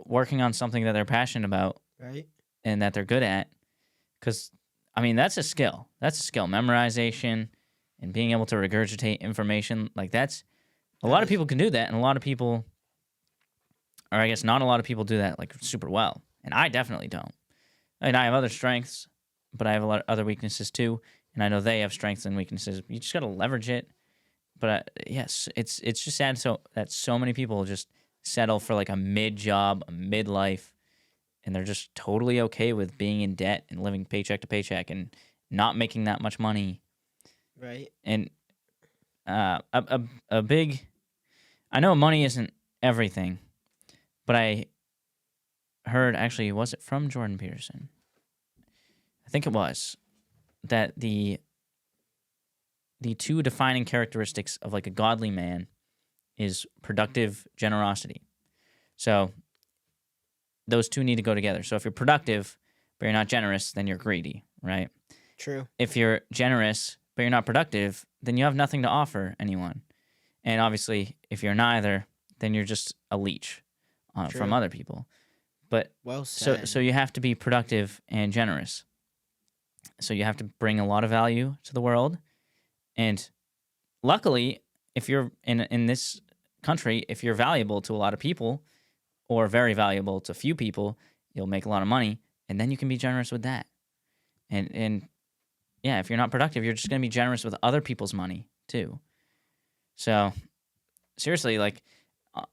working on something that they're passionate about Right. and that they're good at. Because, I mean, that's a skill. That's a skill. Memorization and being able to regurgitate information. Like, that's a lot of people can do that. And a lot of people, or I guess not a lot of people do that, like, super well. And I definitely don't. And I have other strengths, but I have a lot of other weaknesses too. And I know they have strengths and weaknesses. You just got to leverage it. But yes, it's just sad that so many people just settle for like a mid job, a mid life, and they're just totally okay with being in debt and living paycheck to paycheck and not making that much money. Right. And a big, I know money isn't everything, but I heard actually, was it from Jordan Peterson? I think it was that the two defining characteristics of like a godly man is productive generosity. So those two need to go together. So if you're productive, but you're not generous, then you're greedy, right? True. If you're generous, but you're not productive, then you have nothing to offer anyone. And obviously, if you're neither, then you're just a leech from True. other people. But Well said. so you have to be productive and generous. So you have to bring a lot of value to the world. And luckily, if you're in this country, if you're valuable to a lot of people or very valuable to few people, you'll make a lot of money, and then you can be generous with that. And yeah, if you're not productive, you're just going to be generous with other people's money too. So seriously, like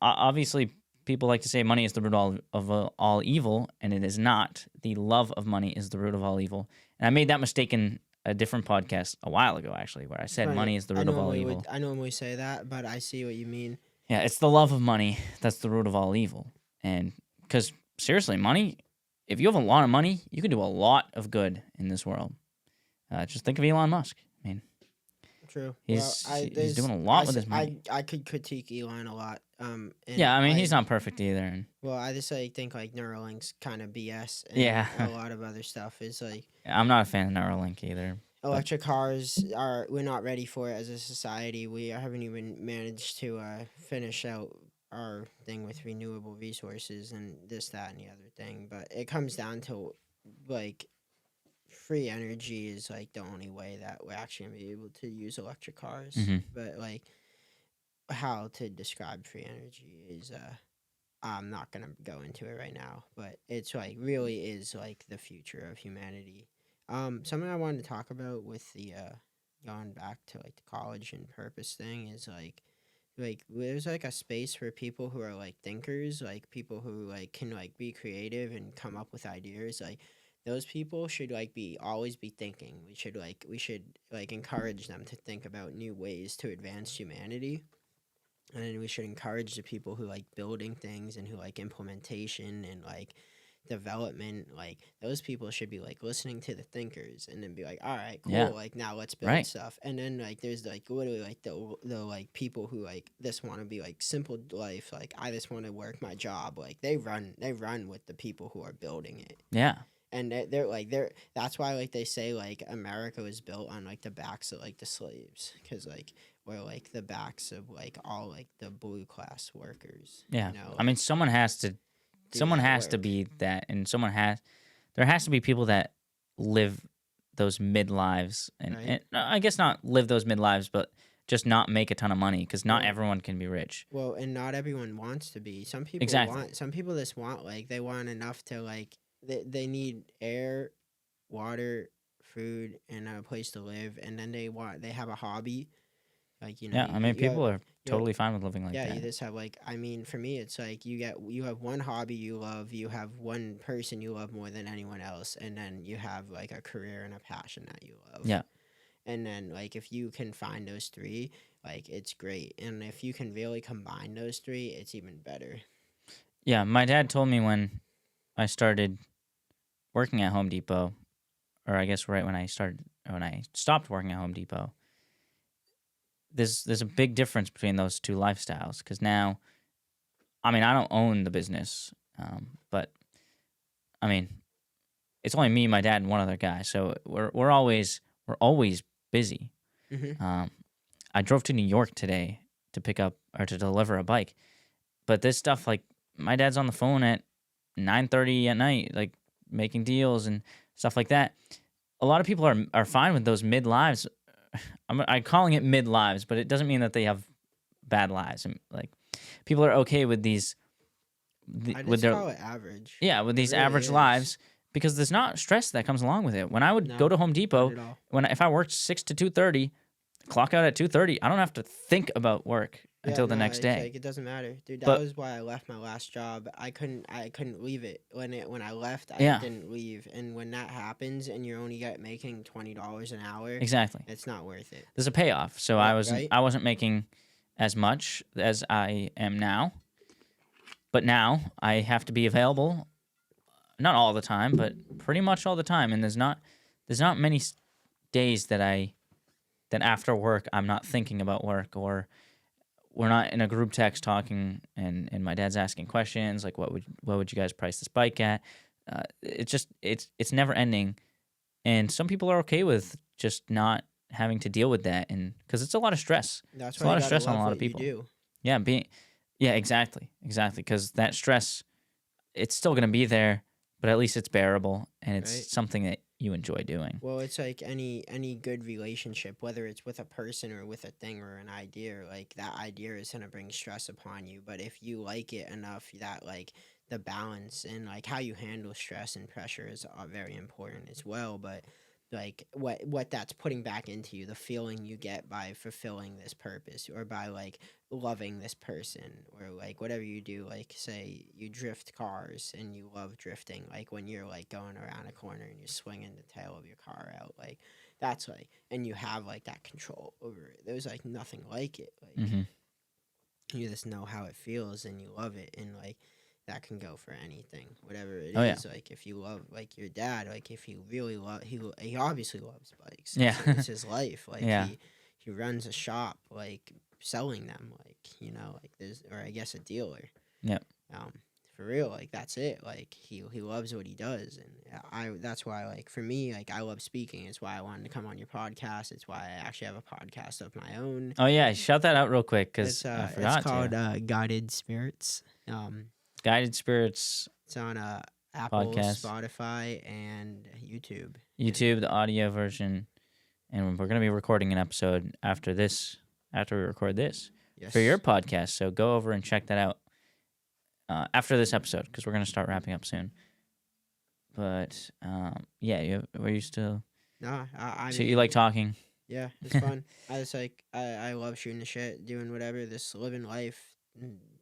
obviously people like to say money is the root of all evil, and it is not. The love of money is the root of all evil. And I made that mistake in a different podcast a while ago, actually, where I said Right. money is the root of all evil. I normally say that, but I see what you mean. Yeah, it's the love of money that's the root of all evil. And because seriously, money, if you have a lot of money, you can do a lot of good in this world. Just think of Elon Musk. I mean, True. he's there's- doing a lot with his money. I could critique Elon a lot. And Yeah, I mean, he's not perfect either. And Well, I just think like Neuralink's kind of BS. And Yeah. a lot of other stuff is like I'm not a fan of Neuralink either. electric cars we're not ready for it as a society. We haven't even managed to finish out our thing with renewable resources and this, that, and the other thing. But it comes down to like free energy is like the only way that we're actually gonna be able to use electric cars. Mhm. But like how to describe free energy is I'm not gonna go into it right now, but it's like really is like the future of humanity. Something I wanted to talk about with the going back to like the college and purpose thing is like like there's like a space for people who are like thinkers, like people who like can like be creative and come up with ideas. Like those people should like be always be thinking. We should encourage them to think about new ways to advance humanity. And then we should encourage the people who like building things and who like implementation and like development. Like those people should be like listening to the thinkers and then be like, all right, cool, Yeah. like now let's build Right. stuff. And then like there's like literally like the like people who like just want to be like simple life, like I just want to work my job. Like they run with the people who are building it. Yeah. And they're that's why like they say like America was built on like the backs of like the slaves, because like we're like the backs of like all like the blue class workers. Yeah. You know, I mean, someone has to work. be that, and there has to be people that live those midlives, and, Right. and I guess not live those midlives, but just not make a ton of money, because not Well- everyone can be rich. Well, and not everyone wants to be. Some people Exactly. want. Some people just want like they want enough to like they need air, water, food, and a place to live, and then they have a hobby. Like Yeah, I mean, people are totally fine with living like yeah, that. you just have like I mean, for me, it's like you have one hobby you love, you have one person you love more than anyone else, and then you have like a career and a passion that you love. Yeah. And then like if you can find those three, like it's great. And if you can really combine those three, it's even better. Yeah, my dad told me when I started working at Home Depot, or I guess right when I stopped working at Home Depot, there's a big difference between those two lifestyles, because now, I mean, I don't own the business, but I mean, it's only me, my dad, and one other guy, so we're always busy. Mm-hmm. I drove to New York today to pick up or to deliver a bike, but this stuff, like, my dad's on the phone at 9:30 at night, like making deals and stuff like that. A lot of people are fine with those mid lives. I'm calling it mid lives, but it doesn't mean that they have bad lives. And like, people are okay with these, I with just their call it average. with these really average is. lives, because there's not stress that comes along with it. When I would No, go to Home Depot, Not at all. if I worked 6 to 2:30, clock out at 2:30, I don't have to think about work until the next It's day. like, it doesn't matter, dude. That But- was why I left my last job. I couldn't leave it when I left. I Yeah. didn't leave, and when that happens, and you're only making $20 an hour, Exactly. it's not worth it. There's a payoff. So Right, I right. wasn't making as much as I am now. But now I have to be available, not all the time, but pretty much all the time. And there's not many days that after work I'm not thinking about work, or we're not in a group text talking and my dad's asking questions like, what would you guys price this bike at? It's never ending. And some people are okay with just not having to deal with that, and because it's a lot of stress. That's It's a why lot you of gotta stress on a love lot of what you people. do. Yeah, exactly. Because that stress, it's still going to be there, but at least it's bearable, and it's Right. something that you enjoy doing. Well, it's like any good relationship, whether it's with a person or with a thing or an idea, like that idea is gonna bring stress upon you. But if you like it enough, that like the balance and like how you handle stress and pressure is very important as well. But like what that's putting back into you, the feeling you get by fulfilling this purpose or by like loving this person or like whatever you do, like say you drift cars and you love drifting, like when you're like going around a corner and you're swinging the tail of your car out, like that's like, and you have like that control over it. There's like nothing like it. Like Hmm. you just know how it feels and you love it, and like that can go for anything, whatever it Oh, yeah. is. Like if you love like your dad, like if he really love he obviously loves bikes. Yeah. It's his life. Like Yeah. he runs a shop like selling them, like you know, like there's, or I guess a dealer. Yep. For real, like that's it. Like he loves what he does, and that's why, like for me, like I love speaking. It's why I wanted to come on your podcast. It's why I actually have a podcast of my own. Oh yeah, shout that out real quick, because It's I forgot it's called to. Guided Spirits. Guided Spirits, It's on Apple, Podcast. Spotify, and YouTube. YouTube, the audio version, and we're gonna be recording an episode after we record this Yes. for your podcast. So go over and check that out after this episode, because we're gonna start wrapping up soon. But yeah, were you still? No, I So mean, you like talking? Yeah, it's fun. I just like I love shooting the shit, doing whatever, this living life.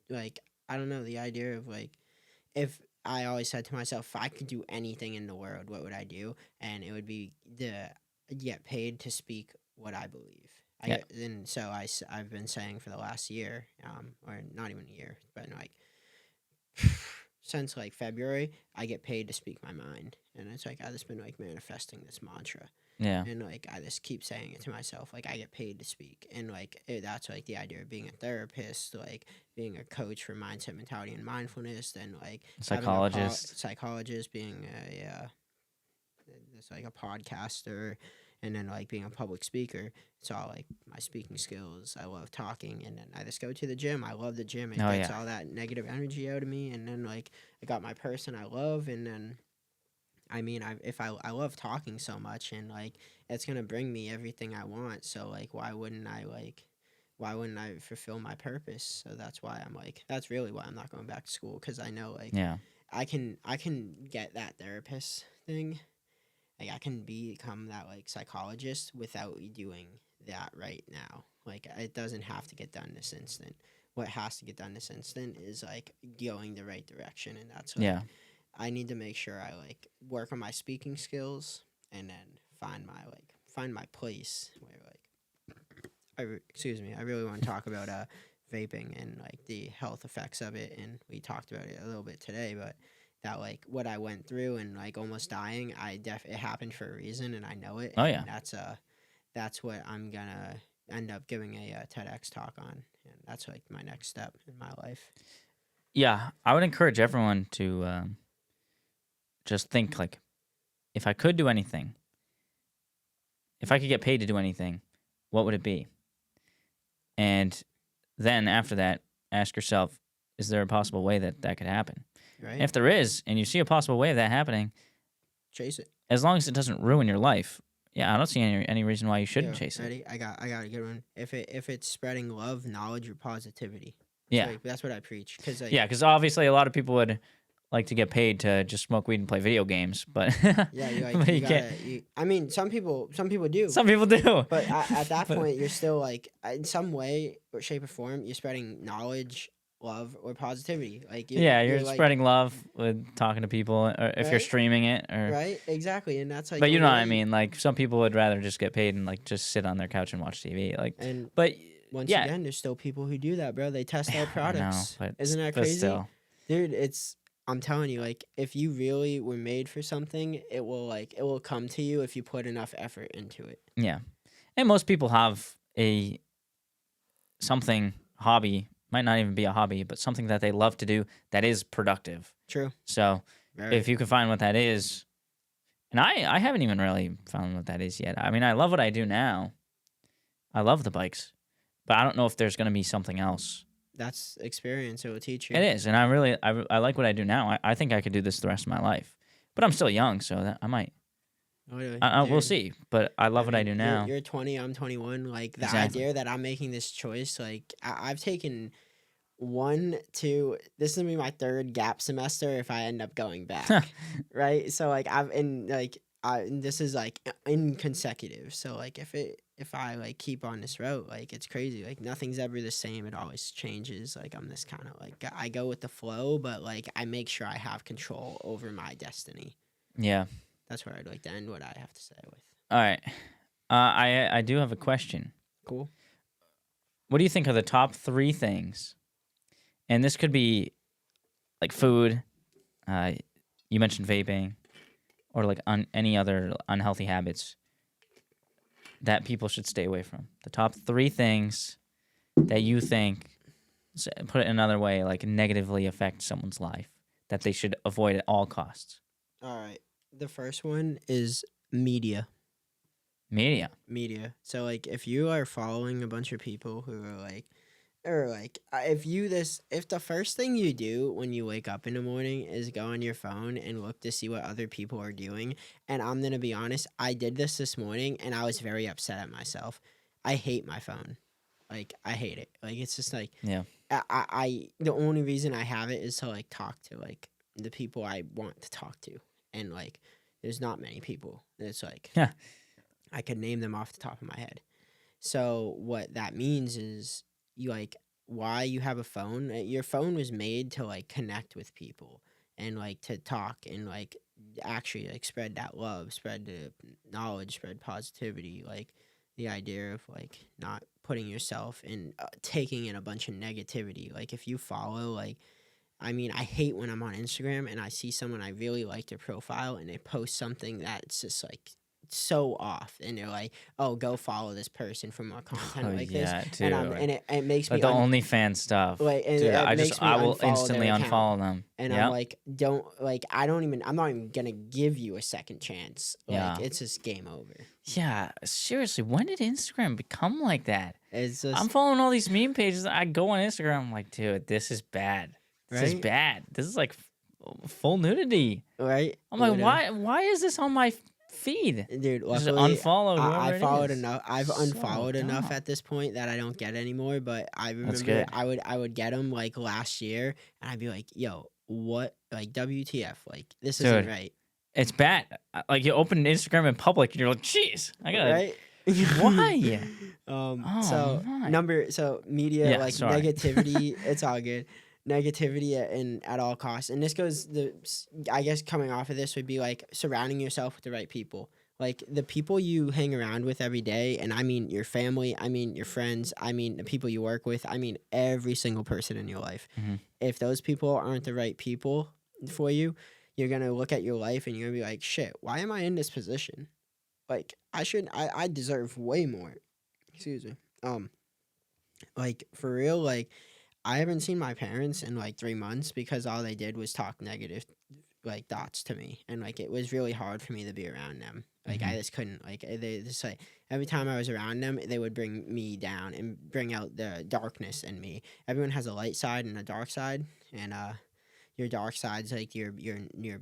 Like I don't know the idea of like if I always said to myself, if I could do anything in the world, what would I do? And it would be the get paid to speak what I believe. Yeah. And so I've been saying for the last year, or not even a year, but like since like February, I get paid to speak my mind, and it's like I just been like manifesting this mantra. Yeah. And like I just keep saying it to myself, like I get paid to speak, and like that's like the idea of being a therapist, like being a coach for mindset, mentality, and mindfulness, then like having a Psychologist. psychologist, being just like a podcaster, and then like being a public speaker. It's all like my speaking skills. I love talking, and then I just go to the gym. I love the gym. It Oh gets yeah. all that negative energy out of me, and then like I got my person I love, and then I mean, I love talking so much, and like it's gonna bring me everything I want. So like, why wouldn't I fulfill my purpose? So that's why I'm like, that's really why I'm not going back to school, because I know like Yeah. I can get that therapist thing. Like I can become that like psychologist without doing that right now. Like it doesn't have to get done this instant. What has to get done this instant is like going the right direction, and that's like Yeah. I need to make sure I like work on my speaking skills, and then find my place where like excuse me, I really want to talk about vaping and like the health effects of it, and we talked about it a little bit today, but that like what I went through and like almost dying, it happened for a reason, and I know it. Oh And yeah. that's what I'm gonna end up giving a TEDx talk on, and that's like my next step in my life. Yeah. I would encourage everyone to just think like, if I could do anything, if I could get paid to do anything, what would it be? And then after that, ask yourself, is there a possible way that that could happen? Right? If there is, and you see a possible way of that happening, Chase it. as long as it doesn't ruin your life, yeah, I don't see any reason why you shouldn't Yo, chase it. ready? I got a good one. If it's spreading love, knowledge, or positivity. Yeah. That's what I preach. Cause like, Yeah, because obviously a lot of people would like to get paid to just smoke weed and play video games, but yeah, you like but you you can't. gotta. I mean, some people do. Some people do. But at that But- point, you're still like, in some way or shape or form, you're spreading knowledge, love, or positivity. Like, yeah, you're like, spreading love with talking to people, or if you're Right? streaming it, or. right, exactly, and that's like. But you the know what I way- mean. Like some people would rather just get paid and like just sit on their couch and watch TV. Like, And but once yeah, again, there's still people who do that, bro. They test out I know, products. but Isn't that but crazy? still, Dude, I'm telling you, like, if you really were made for something, it will come to you if you put enough effort into it. yeah. And most people have a something hobby, might not even be a hobby, but something that they love to do that is productive. True. So Very. if you can find what that is, and I haven't even really found what that is yet. I mean, I love what I do now. I love the bikes, but I don't know if there's going to be something else. That's experience. It will teach you. It is, and I like what I do now. I think I could do this the rest of my life, but I'm still young, so that I might. Literally. We'll Dude, see, but I love what I do mean, now. You're 20, I'm 21. Like, the Exactly. idea that I'm making this choice, like, I've taken this is gonna be my third gap semester if I end up going back. Right? So, like, this is like inconsecutive. So, like, if I like keep on this route, like, it's crazy. Like, nothing's ever the same. It always changes. Like, I'm this kind of like, I go with the flow, but like, I make sure I have control over my destiny. Yeah. That's where I'd like to end what I have to say with. All right. I do have a question. Cool. What do you think are the top 3 things? And this could be like food. You mentioned vaping, or like any other unhealthy habits that people should stay away from. The top 3 things that you think, put it another way, like negatively affect someone's life that they should avoid at all costs. All right. The first one is media. Media. So like if you are following a bunch of people who are like if the first thing you do when you wake up in the morning is go on your phone and look to see what other people are doing, and I'm going to be honest, I did this morning and I was very upset at myself. I hate my phone. Like I hate it. Like it's just like Yeah. I the only reason I have it is to like talk to like the people I want to talk to, and like there's not many people. It's like Yeah. I could name them off the top of my head. So what that means is you like why you have a phone. Your phone was made to like connect with people and like to talk and like actually like spread that love, spread the knowledge, spread positivity. Like the idea of like not putting yourself in taking in a bunch of negativity. Like if you follow like I mean, I hate when I'm on Instagram and I see someone I really like their profile and they post something that's just like so off and they're like, "Oh, go follow this person for more content Oh like this," yeah, and dude. it makes Like me the OnlyFans stuff, like dude. it makes me I will unfollow their instantly account, unfollow them. and I'm Yeah, like, don't like I'm not even gonna give you a second chance. Like yeah, it's just game over. yeah. Seriously, when did Instagram become like that? It's I'm just following all these meme pages. I go on Instagram. I'm like, dude, this is bad. This is right, bad. This is like full nudity. right. I'm like, Literally. why is this on my feed? Dude, Just luckily unfollow I whoever it followed is. enough. I've So unfollowed enough dumb. at this point that I don't get anymore. But I That's remember good. I would get them like last year, and I'd be like, "Yo, what? Like WTF? Like this isn't Dude, right, it's bad. Like you open Instagram in public and you're like, jeez, I gotta. right?" Why? Oh So my. media Yeah, like sorry. negativity. It's all good. Negativity at all costs, and this goes I guess coming off of this would be like surrounding yourself with the right people. Like the people you hang around with every day, and I mean your family, I mean your friends, I mean the people you work with, I mean every single person in your life. Mhm. If those people aren't the right people for you, you're gonna look at your life and you're gonna be like, shit, why am I in this position? Like I deserve way more. Excuse me. Like for real, like I haven't seen my parents in like 3 months because all they did was talk negative like thoughts to me, and like it was really hard for me to be around them. Like I Mhm. just couldn't like they just like every time I was around them, they would bring me down and bring out the darkness in me. Everyone has a light side and a dark side, and your dark side's like your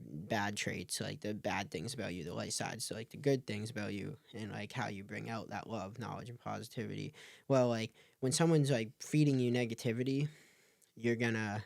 bad traits, like the bad things about you. The light side's like the good things about you, and like how you bring out that love, knowledge, and positivity. Well, like when someone's like feeding you negativity, you're gonna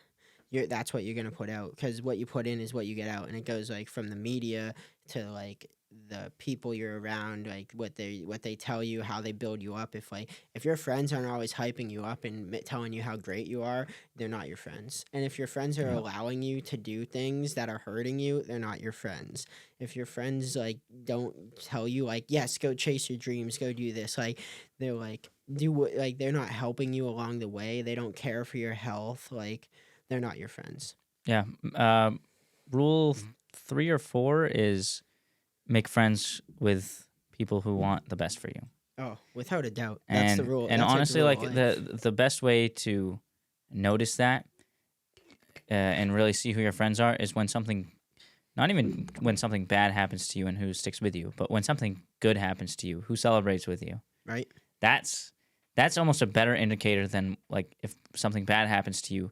that's what you're gonna put out, because what you put in is what you get out, and it goes like from the media to like the people you're around, like what they tell you, how they build you up. If your friends aren't always hyping you up and telling you how great you are, they're not your friends. And if your friends are Yep. allowing you to do things that are hurting you, they're not your friends. If your friends like don't tell you like, yes, go chase your dreams, go do this, like they're like do what, like they're not helping you along the way, they don't care for your health, like they're not your friends. Yeah. Rule 3 or 4 is make friends with people who want the best for you. Oh, without a doubt, that's the And rule. and That's like the honestly, rule like of life. the best way to notice that and really see who your friends are is when something, not even when something bad happens to you and who sticks with you, but when something good happens to you, who celebrates with you. Right? That's almost a better indicator than like if something bad happens to you,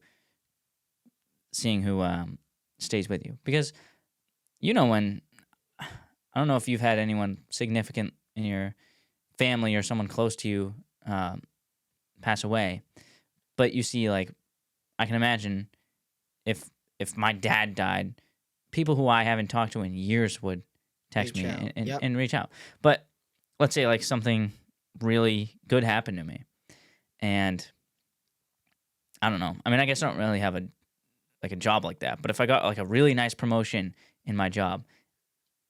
seeing who stays with you. Because when I don't know if you've had anyone significant in your family or someone close to you pass away, but you see, like, I can imagine if my dad died, people who I haven't talked to in years would text Reach me out. Yep. and reach out. But let's say like something really good happened to me, and I don't know. I mean, I guess I don't really have a job like that. But if I got like a really nice promotion in my job,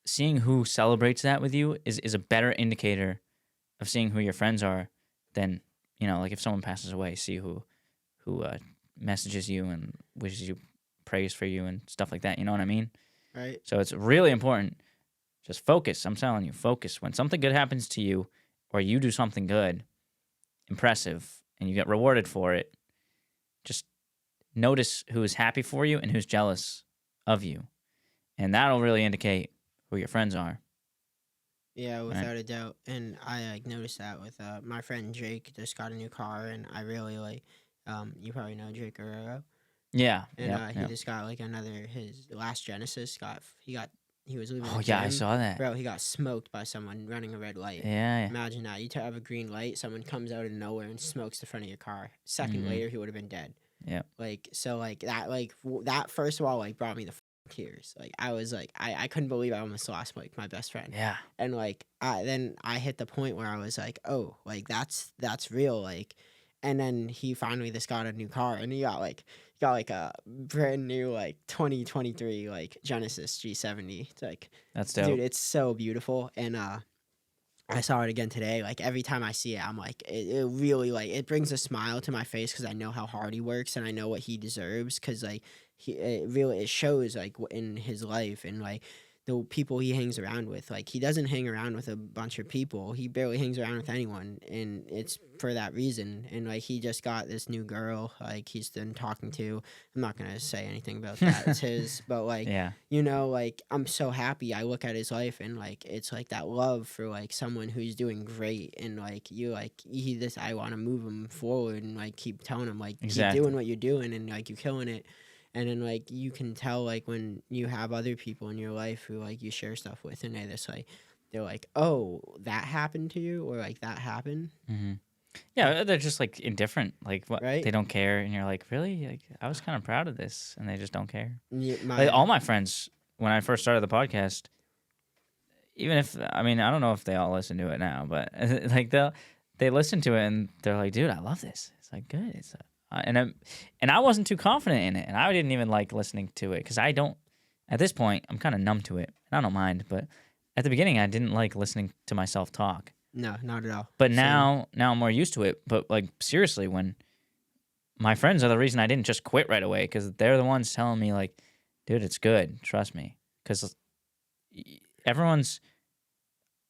seeing who celebrates that with you is a better indicator of seeing who your friends are than, like if someone passes away, see who messages you and wishes you praise for you and stuff like that. You know what I mean? Right? So it's really important. Just focus. I'm telling you, focus. When something good happens to you or you do something good, impressive, and you get rewarded for it, just notice who is happy for you and who's jealous of you. And that'll really indicate who your friends are. Yeah, Right? without a doubt. And I like noticed that with my friend Jake just got a new car, and I really like you probably know Jake Guerrero. Yeah. And Yep. he Yep. just got like his last Genesis he was leaving Oh the yeah, I gym. saw that. Bro, he got smoked by someone running a red light. Yeah. Imagine that. Have a green light, someone comes out of nowhere and smokes the front of your car. Second Mm-hmm. later, he would have been dead. Yep. Like, so, like, that, that, first of all, like, brought me the tears. Like I was like I couldn't believe I almost lost like my best friend. Yeah. And like then I hit the point where I was like, oh, like that's real. Like, and then he finally just got a new car, and he got like a brand new like 2023 like Genesis G70. It's like, That's dude, dope. it's so beautiful. And I saw it again today. Like every time I see it, I'm like, it really like it brings a smile to my face because I know how hard he works and I know what he deserves. Because like it shows like in his life and like the people he hangs around with. Like he doesn't hang around with a bunch of people. He barely hangs around with anyone, and it's for that reason. And like he just got this new girl. Like he's been talking to. I'm not gonna say anything about that. It's his, but like Yeah. like I'm so happy. I look at his life and like it's like that love for like someone who's doing great, and like I want to move him forward and like keep telling him like Exactly. keep doing what you're doing and like you're killing it. And then like you can tell like when you have other people in your life who like you share stuff with and they're like, oh, that happened to you, or like that happened, Mm-hmm. Yeah, they're just like indifferent. Like what right? they don't care, and you're like, really? Like I was kind of proud of this, and they just don't care. Yeah, Like all my friends, when I first started the podcast, even if I mean I don't know if they all listen to it now, but like they listen to it and they're like, dude, I love this. It's like good. It's and I wasn't too confident in it, and I didn't even like listening to it because I don't. At this point, I'm kind of numb to it. And I don't mind, but at the beginning, I didn't like listening to myself talk. No, not at all. But Same. now I'm more used to it. But like seriously, when my friends are the reason I didn't just quit right away because they're the ones telling me like, dude, it's good. Trust me. Because everyone's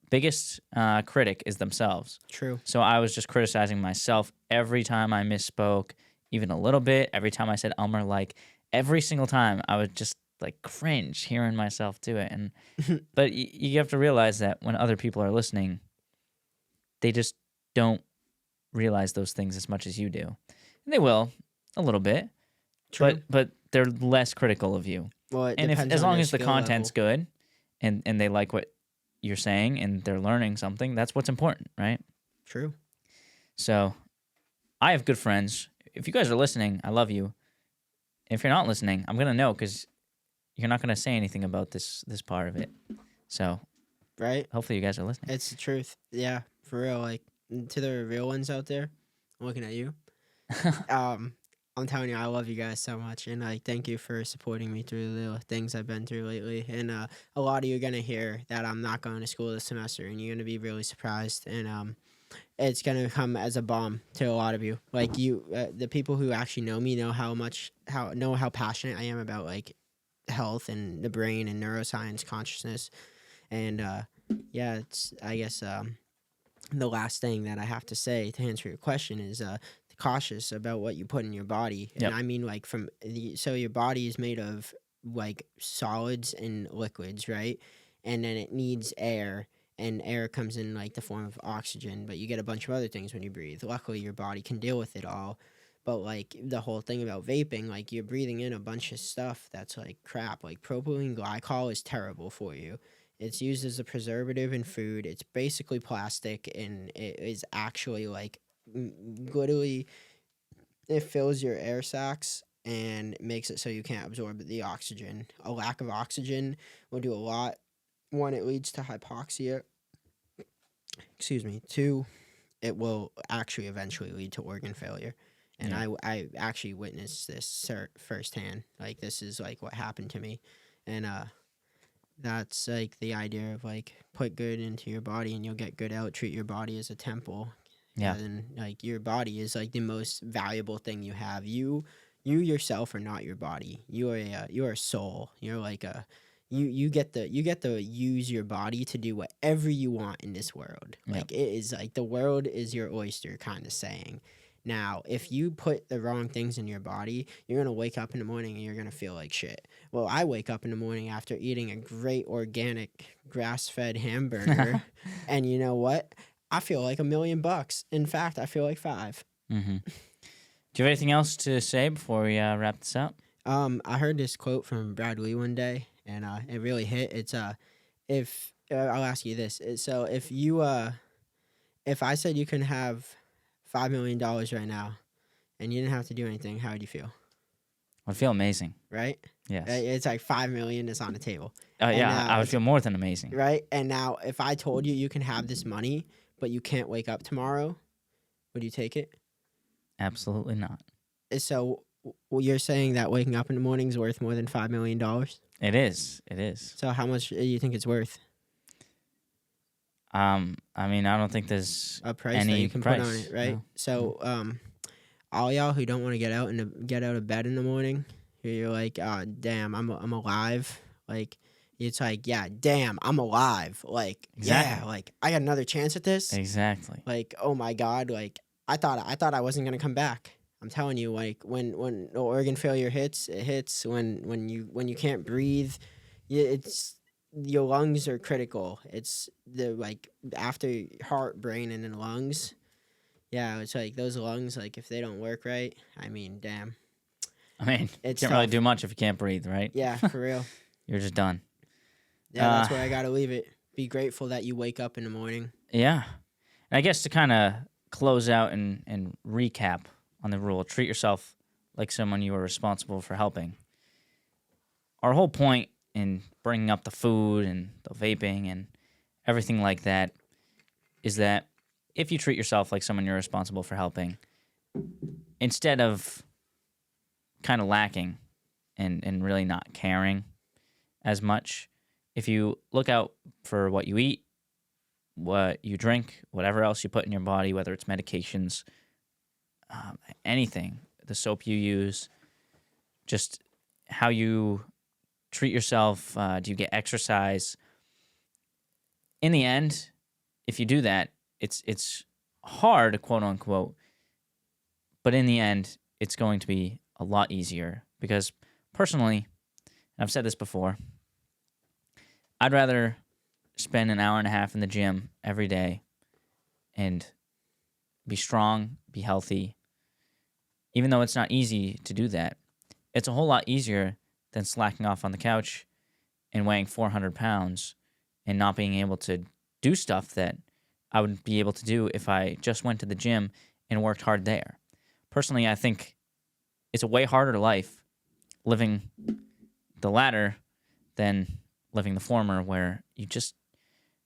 biggest critic is themselves. True. So I was just criticizing myself every time I misspoke, even a little bit. Every time I said Elmer, like every single time I would just like cringe hearing myself do it. And but you have to realize that when other people are listening, they just don't realize those things as much as you do. And they will a little bit, True. but they're less critical of you. Well, it And if depends as on long their as the skill content's level. good and they like what you're saying and they're learning something, that's what's important, right? True. So I have good friends. If you guys are listening, I love you. If you're not listening, I'm going to know because you're not going to say anything about this part of it. So Right. hopefully you guys are listening. It's the truth. Yeah, for real. Like to the real ones out there, I'm looking at you. I'm telling you, I love you guys so much, and like thank you for supporting me through the things I've been through lately. And a lot of you are gonna hear that I'm not going to school this semester, and you're gonna be really surprised. And it's gonna come as a bomb to a lot of you. Like the people who actually know me know how passionate I am about like health and the brain and neuroscience, consciousness, and yeah, it's I guess the last thing that I have to say to answer your question is cautious about what you put in your body. Yep. And I mean like so your body is made of like solids and liquids, right? And then it needs air, and air comes in like the form of oxygen, but you get a bunch of other things when you breathe. Luckily your body can deal with it all. But like the whole thing about vaping, like you're breathing in a bunch of stuff that's like crap. Like propylene glycol is terrible for you. It's used as a preservative in food. It's basically plastic, and it is actually like literally it fills your air sacs and makes it so you can't absorb the oxygen. A lack of oxygen will do a lot. One, it leads to hypoxia. Excuse me. Two, it will actually eventually lead to organ failure. And Yeah. I actually witnessed this firsthand. Like this is like what happened to me. And that's like the idea of like put good into your body and you'll get good out. Treat your body as a temple. Yeah. And like your body is like the most valuable thing you have. You yourself are not your body. You're a soul. You're like a you get to use your body to do whatever you want in this world. Yep. Like it is like the world is your oyster kind of saying. Now, if you put the wrong things in your body, you're going to wake up in the morning and you're going to feel like shit. Well, I wake up in the morning after eating a great organic grass-fed hamburger, and you know what? I feel like $1,000,000. In fact, I feel like 5. Mm-hmm. Do you have anything else to say before we wrap this up? I heard this quote from Brad Lee one day, and it really hit. It's if I'll ask you this. So if I said you can have $5 million right now, and you didn't have to do anything, how would you feel? I feel amazing. Right? Yes. It's like 5 million is on the table. Yeah, I would feel more than amazing. Right? And now if I told you can have this money, but you can't wake up tomorrow, would you take it? Absolutely not. So you're saying that waking up in the morning is worth more than $5 million? It is. It is. So how much do you think it's worth? I mean, I don't think there's A price any that you can price, put on it, right? no. So all y'all who don't want to get out of bed in the morning, you're like, damn, I'm alive. Like, it's like, yeah, damn, I'm alive. Like, Exactly. yeah, like I got another chance at this. Exactly. Like, oh my God, like I thought I wasn't gonna come back. I'm telling you, like when the organ failure hits, it hits. When you can't breathe, it's your lungs are critical. It's the like after heart, brain, and then lungs. Yeah, it's like those lungs, like if they don't work right, I mean, damn. I mean, It's can't really tough. do much if you can't breathe, right? Yeah, for real. You're just done. Yeah, that's where I gotta leave it. Be grateful that you wake up in the morning. Yeah. And I guess to kind of close out and recap on the rule, treat yourself like someone you are responsible for helping. Our whole point in bringing up the food and the vaping and everything like that is that if you treat yourself like someone you're responsible for helping, instead of kind of lacking and really not caring as much, if you look out for what you eat, what you drink, whatever else you put in your body, whether it's medications, anything, the soap you use, just how you treat yourself, do you get exercise? In the end, if you do that, it's hard, quote unquote, but in the end, it's going to be a lot easier because personally, and I've said this before, I'd rather spend an hour and a half in the gym every day and be strong, be healthy. Even though it's not easy to do that, it's a whole lot easier than slacking off on the couch and weighing 400 pounds and not being able to do stuff that I would be able to do if I just went to the gym and worked hard there. Personally, I think it's a way harder life living the latter than living the former, where you just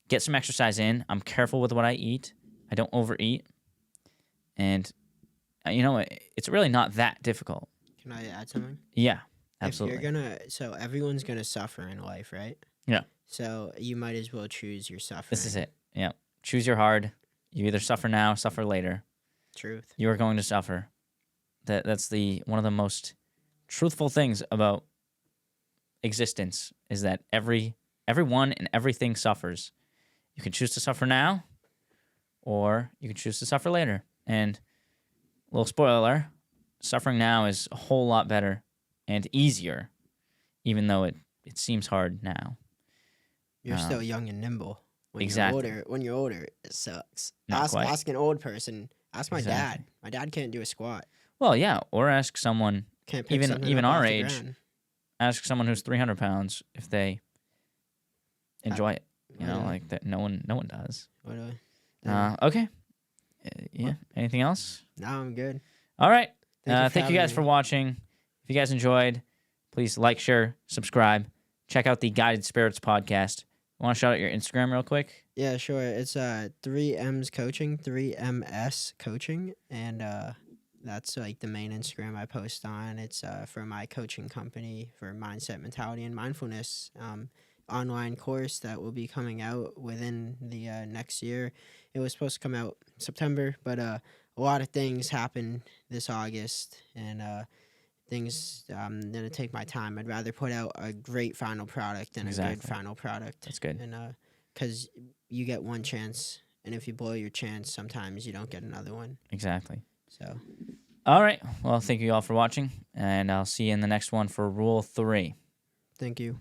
get some exercise in. I'm careful with what I eat. I don't overeat. And, it's really not that difficult. Can I add something? Yeah, absolutely. So everyone's gonna suffer in life, right? Yeah. So you might as well choose your suffering. This is it. Yeah. Choose your hard. You either suffer now, suffer later. Truth. You are going to suffer. That's one of the most truthful things about existence is that everyone and everything suffers. You can choose to suffer now, or you can choose to suffer later. And little spoiler, suffering now is a whole lot better and easier, even though it seems hard now. You're still young and nimble. Exactly. When you're older, it sucks. Not quite. Ask an old person. Ask my Exactly. dad. My dad can't do a squat. Well, yeah, or ask someone, Can't pick something even up our off the age, ground. ask someone who's 300 pounds if they enjoy it. Yeah. Like that. No one does. What do I? Okay. Yeah. Anything else? No, I'm good. All right. for Thank you guys having for me. watching. If you guys enjoyed, please like, share, subscribe. Check out the Guided Spirits podcast. Want to shout out your Instagram real quick? Yeah, sure. It's 3M's coaching, 3MS coaching, and that's like the main Instagram I post on. It's for my coaching company for mindset, mentality, and mindfulness online course that will be coming out within the next year. It was supposed to come out September, but a lot of things happened this August, and things I'm gonna take my time. I'd rather put out a great final product than a good Exactly. final product. That's good. And because you get one chance, and if you blow your chance, sometimes you don't get another one. Exactly. So All right. Well, thank you all for watching, and I'll see you in the next one for Rule 3. thank you.